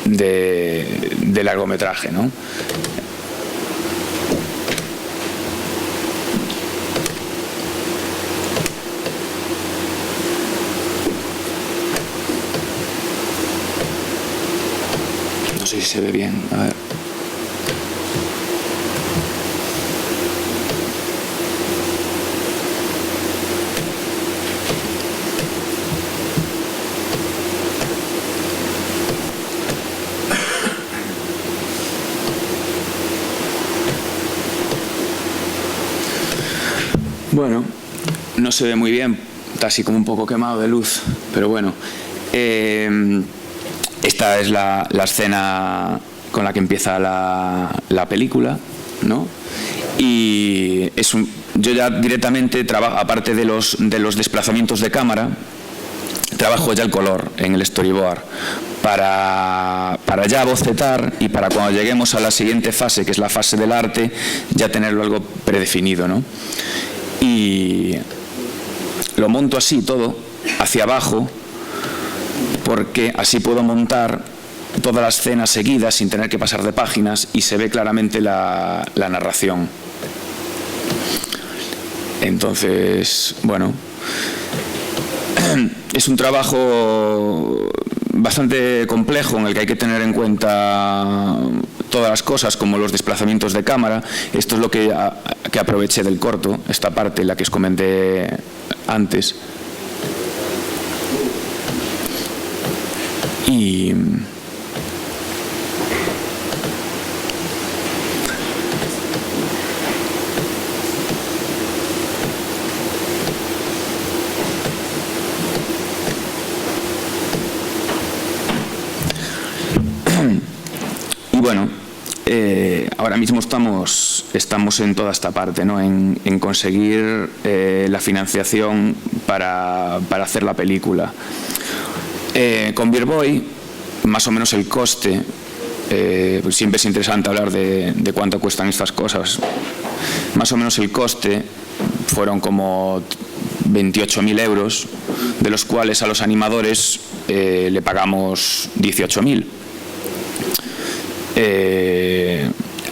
de largometraje, ¿no? No sé si se ve bien, a ver. Bueno, no se ve muy bien, está así como un poco quemado de luz, pero bueno. Esta es la escena con la que empieza la película, ¿no? Y yo ya directamente trabajo, aparte de los desplazamientos de cámara, trabajo ya el color en el storyboard para ya bocetar y para cuando lleguemos a la siguiente fase, que es la fase del arte, ya tenerlo algo predefinido, ¿no? Y lo monto así todo, hacia abajo, porque así puedo montar todas las escenas seguidas sin tener que pasar de páginas y se ve claramente la narración. Entonces, bueno, es un trabajo bastante complejo en el que hay que tener en cuenta todas las cosas, como los desplazamientos de cámara. Esto es lo que aproveché del corto, esta parte, la que os comenté antes. Y bueno, ahora mismo estamos en toda esta parte, ¿no? En conseguir la financiación para hacer la película. Con Beer Boy, más o menos el coste, pues siempre es interesante hablar de cuánto cuestan estas cosas. Más o menos el coste fueron como 28.000 euros, de los cuales a los animadores le pagamos 18.000.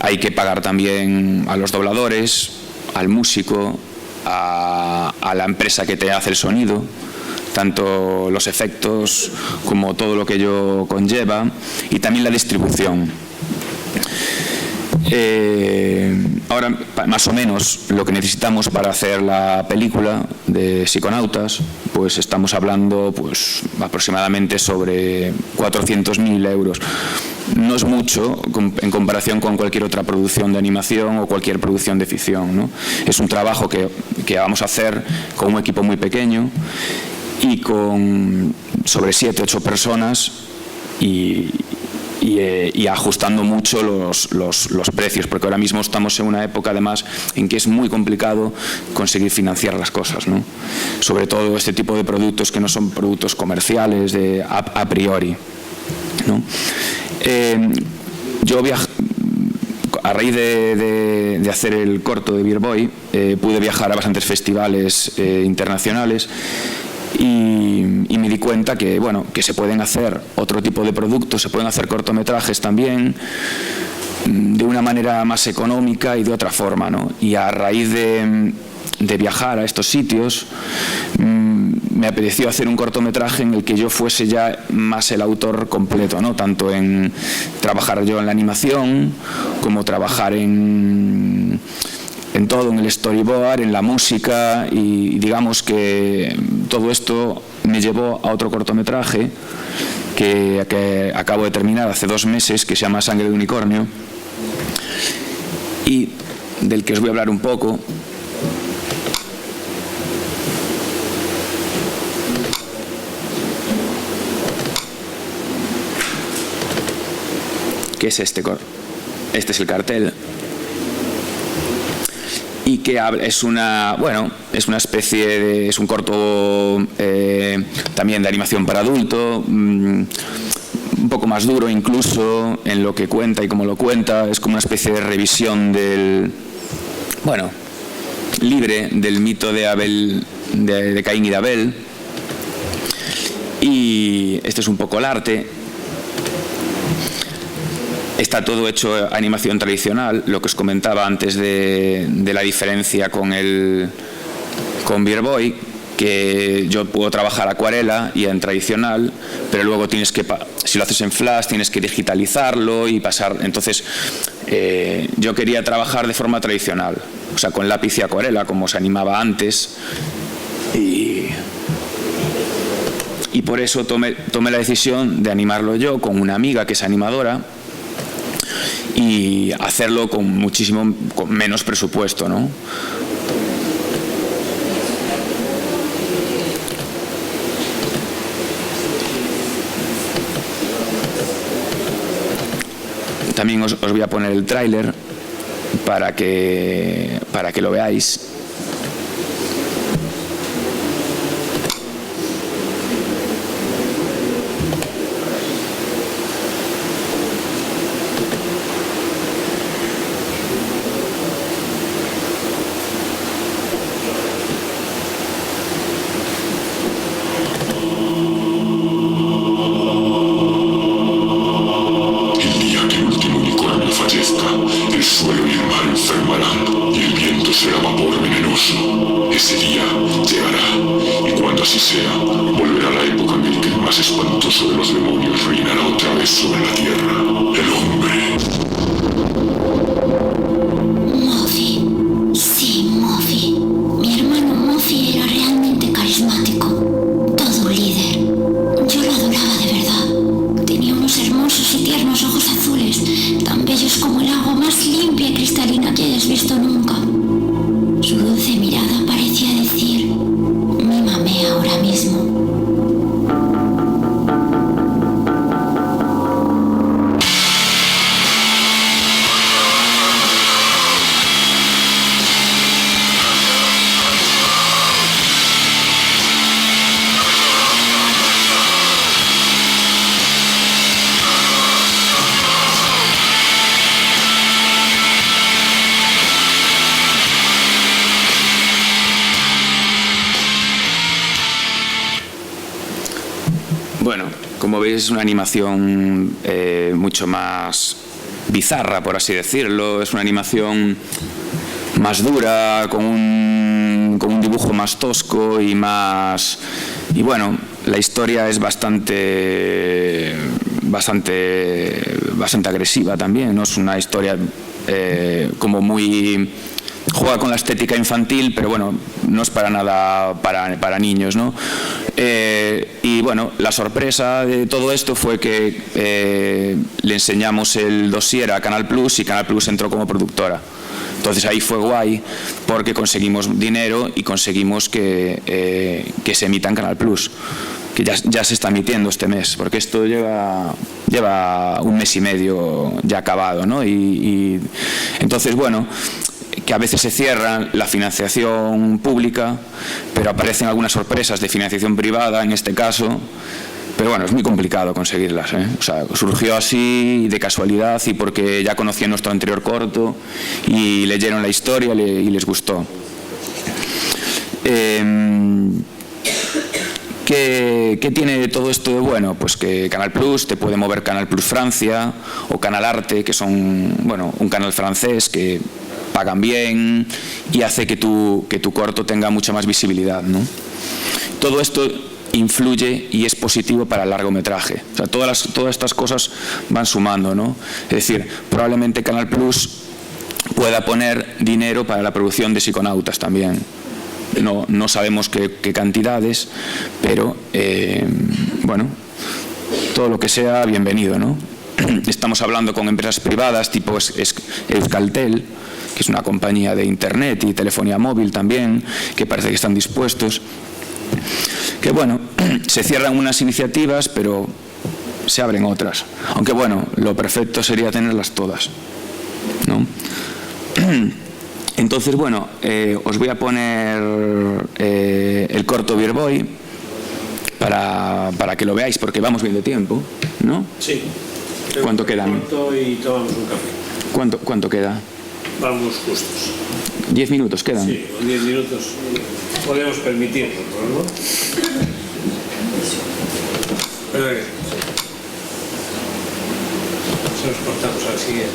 Hay que pagar también a los dobladores, al músico, a la empresa que te hace el sonido, tanto los efectos como todo lo que ello conlleva, y también la distribución. Ahora, más o menos, lo que necesitamos para hacer la película de Psiconautas, pues estamos hablando pues aproximadamente sobre 400.000 euros. No es mucho en comparación con cualquier otra producción de animación o cualquier producción de ficción, ¿no? Es un trabajo que vamos a hacer con un equipo muy pequeño y con sobre 7-8 personas y ajustando mucho los precios, porque ahora mismo estamos en una época además en que es muy complicado conseguir financiar las cosas, ¿no? Sobre todo este tipo de productos que no son productos comerciales a priori, ¿no? Yo a raíz de hacer el corto de Beer Boy, pude viajar a bastantes festivales internacionales y me di cuenta que, bueno, que se pueden hacer otro tipo de productos, se pueden hacer cortometrajes también de una manera más económica y de otra forma, ¿no? Y a raíz de viajar a estos sitios, me apeteció hacer un cortometraje en el que yo fuese ya más el autor completo, ¿no? Tanto en trabajar yo en la animación como trabajar en todo, en el storyboard, en la música, y digamos que todo esto me llevó a otro cortometraje que acabo de terminar hace 2 meses, que se llama Sangre de Unicornio, y del que os voy a hablar un poco. Que es este es el cartel, y que es una especie es un corto también de animación para adulto, un poco más duro incluso en lo que cuenta y cómo lo cuenta. Es como una especie de revisión libre del mito de Abel, de Caín y de Abel. Y este es un poco el arte. Está todo hecho animación tradicional, lo que os comentaba antes de la diferencia con Beer Boy, que yo puedo trabajar acuarela y en tradicional, pero luego si lo haces en flash tienes que digitalizarlo y pasar. Entonces yo quería trabajar de forma tradicional, o sea, con lápiz y acuarela, como se animaba antes, y por eso tomé la decisión de animarlo yo con una amiga que es animadora, y hacerlo con menos presupuesto, ¿no? También os voy a poner el tráiler para que lo veáis. mi mar enfermará y el viento será vapor venenoso. Ese día llegará, y cuando así sea, volverá la época en el que el más espantoso de los demonios reinará otra vez sobre la tierra, el hombre. Moffy. Sí, Moffy. Mi hermano Moffy era realmente carismático. Todo un líder. Yo lo adoraba de verdad. Tenía unos hermosos y tiernos ojos azules, tan bellos como el agua más limpia y cristalina que hayas visto nunca. Su dulce mirada parecía decir: mímame ahora mismo. Bueno, como veis es una animación mucho más bizarra, por así decirlo. Es una animación más dura, con un dibujo más tosco y más... Y bueno, la historia es bastante agresiva también, ¿no? Es una historia como muy... Juega con la estética infantil, pero bueno, no es para nada para niños, ¿no? Y bueno, la sorpresa de todo esto fue que le enseñamos el dossier a Canal Plus y Canal Plus entró como productora. Entonces ahí fue guay porque conseguimos dinero y conseguimos que se emita en Canal Plus, que ya se está emitiendo este mes, porque esto lleva un mes y medio ya acabado, ¿no? Y entonces, bueno, que a veces se cierra la financiación pública, pero aparecen algunas sorpresas de financiación privada en este caso, pero bueno, es muy complicado conseguirlas, ¿eh? O sea, surgió así de casualidad y porque ya conocían nuestro anterior corto y leyeron la historia y les gustó. ¿Qué tiene todo esto de bueno? Pues que Canal Plus te puede mover Canal Plus Francia o Canal Arte, que son, bueno, un canal francés que pagan bien y hace que tu corto tenga mucha más visibilidad, ¿no? Todo esto influye y es positivo para el largometraje. O sea, todas estas cosas van sumando, ¿no? Es decir, probablemente Canal Plus pueda poner dinero para la producción de Psiconautas también. No sabemos qué cantidades, pero bueno, todo lo que sea, bienvenido, ¿no? Estamos hablando con empresas privadas tipo Euskaltel, que es una compañía de internet y telefonía móvil también, que parece que están dispuestos. Que bueno, se cierran unas iniciativas, pero se abren otras. Aunque bueno, lo perfecto sería tenerlas todas, ¿no? Entonces, bueno, os voy a poner el corto Beer Boy para que lo veáis, porque vamos bien de tiempo, ¿no? Sí. ¿Cuánto quedan? Y tomamos un café. ¿Cuánto queda? Vamos justos. 10 minutos quedan. Sí, con 10 minutos podemos permitirlo, ¿no? Pero se nos cortamos al siguiente.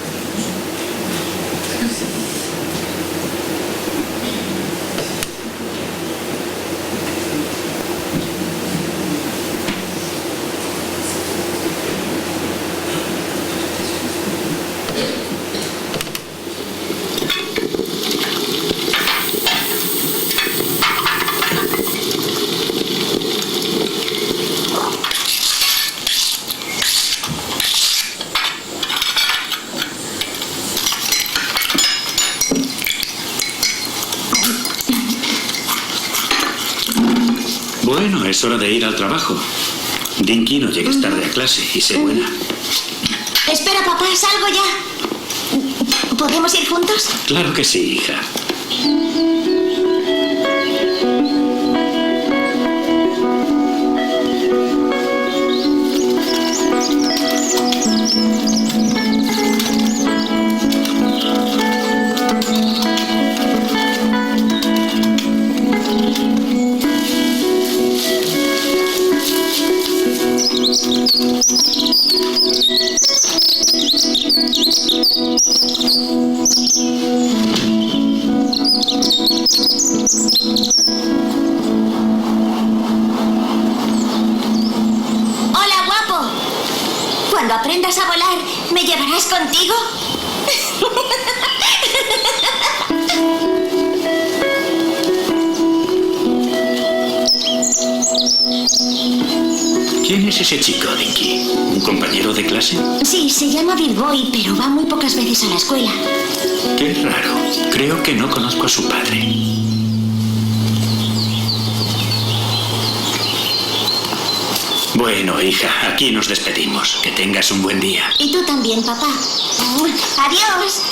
Bueno, es hora de ir al trabajo. Dinky, no llegues tarde a clase y sé buena. Espera, papá, salgo ya. ¿Podemos ir juntos? Claro que sí, hija. Hola, guapo. Cuando aprendas a volar, ¿me llevarás contigo? ¿Quién es ese chico, Dinky? ¿Un compañero de clase? Sí, se llama Bill Boy, pero va muy pocas veces a la escuela. Qué raro. Creo que no conozco a su padre. Bueno, hija, aquí nos despedimos. Que tengas un buen día. Y tú también, papá. Adiós.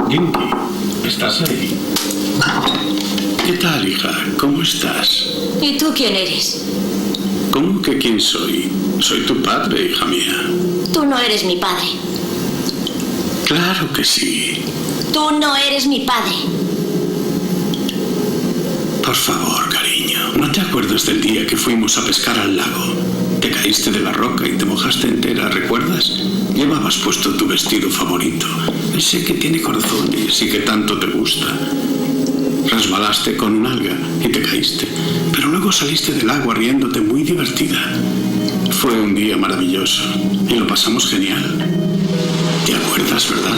Dinky, ¿estás ahí? ¿Qué tal, hija? ¿Cómo estás? ¿Y tú quién eres? ¿Cómo que quién soy? Soy tu padre, hija mía. Tú no eres mi padre. Claro que sí. Tú no eres mi padre. Por favor, cariño, ¿no te acuerdas del día que fuimos a pescar al lago? Te caíste de la roca y te mojaste entera, ¿recuerdas? Llevabas puesto tu vestido favorito, ese que tiene corazones y que tanto te gusta. Resbalaste con un alga y te caíste, pero luego saliste del agua riéndote muy divertida. Fue un día maravilloso y lo pasamos genial. ¿Te acuerdas, verdad?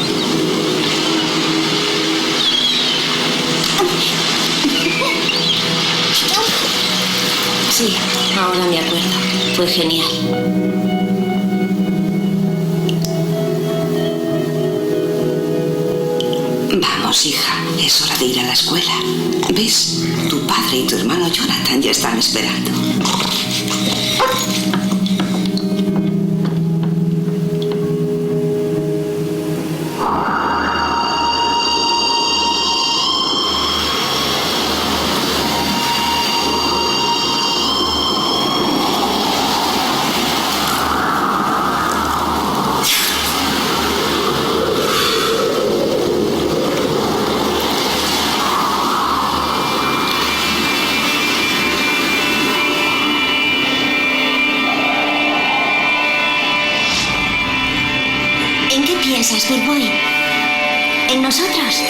Sí, ahora me acuerdo. Fue genial. Vamos, hija, es hora de ir a la escuela. ¿Ves? Tu padre y tu hermano Jonathan ya están esperando. ¿En qué piensas, Bill Boy? ¿En nosotros?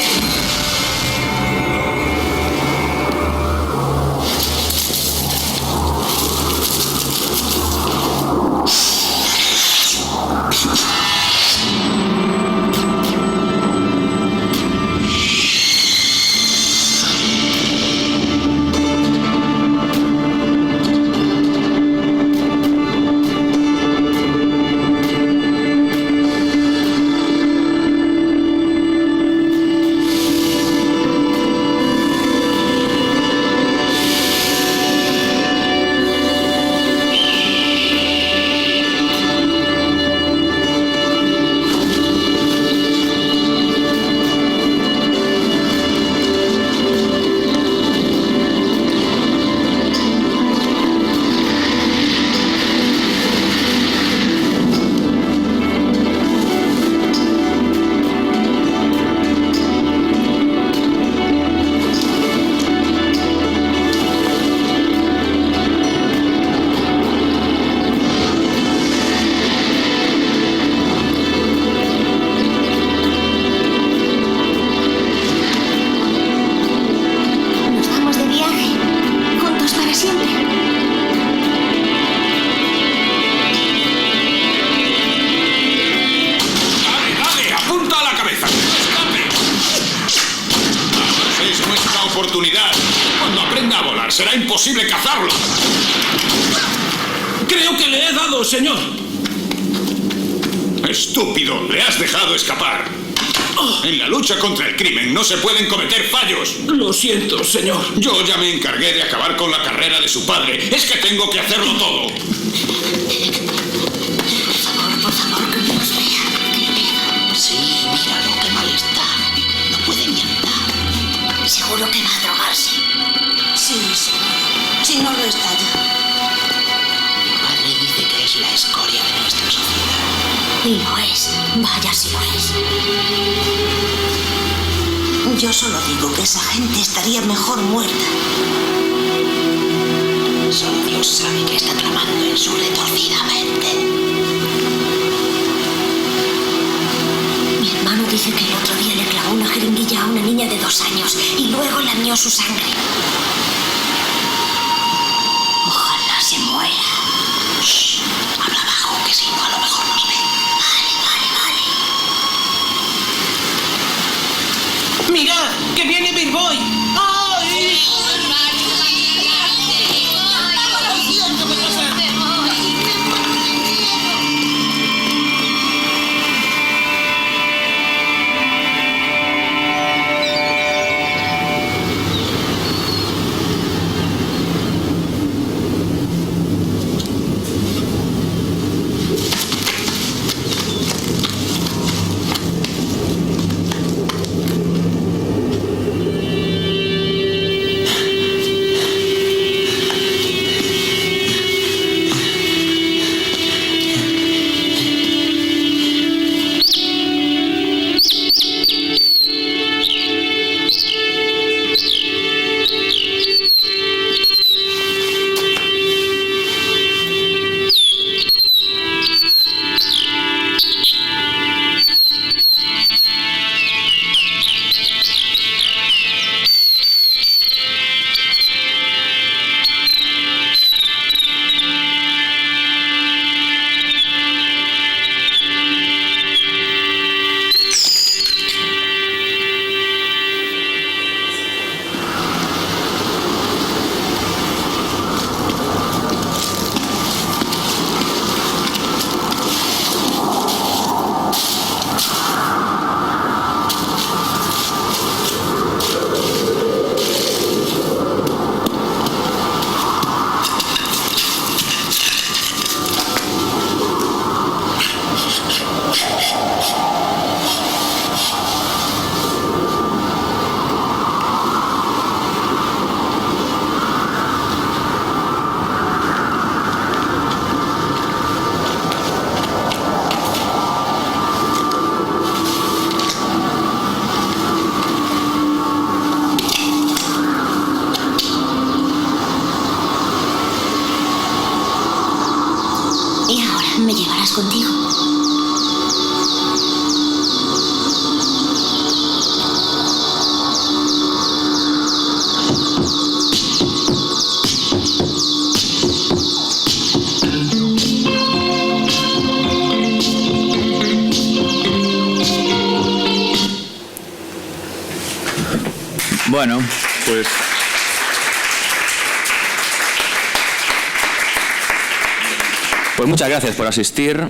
oportunidad. Cuando aprenda a volar, será imposible cazarlo. Creo que le he dado, señor. Estúpido, le has dejado escapar. En la lucha contra el crimen no se pueden cometer fallos. Lo siento, señor. Yo ya me encargué de acabar con la carrera de su padre. Es que tengo que hacerlo todo. Por favor, que no nos vea. Sí, míralo, qué mal está. No puede ni andar. Seguro que va a drogarse. Sí, señor. Si no lo está ya. Mi padre dice que es la escoria de nuestra sociedad. Y lo es. Vaya si lo es. Yo solo digo que esa gente estaría mejor muerta. Solo Dios sabe qué está tramando en su retorcida mente. Mi hermano dice que el otro día le clavó una jeringuilla a una niña de 2 años y luego lamió su sangre. Ojalá se muera. Shh, habla bajo, que si no a lo mejor nos ven. Vale. ¡Mirad! ¡Que viene Big Boy! ¡Ay! ¿Me llevarás contigo? Bueno, pues muchas gracias por asistir.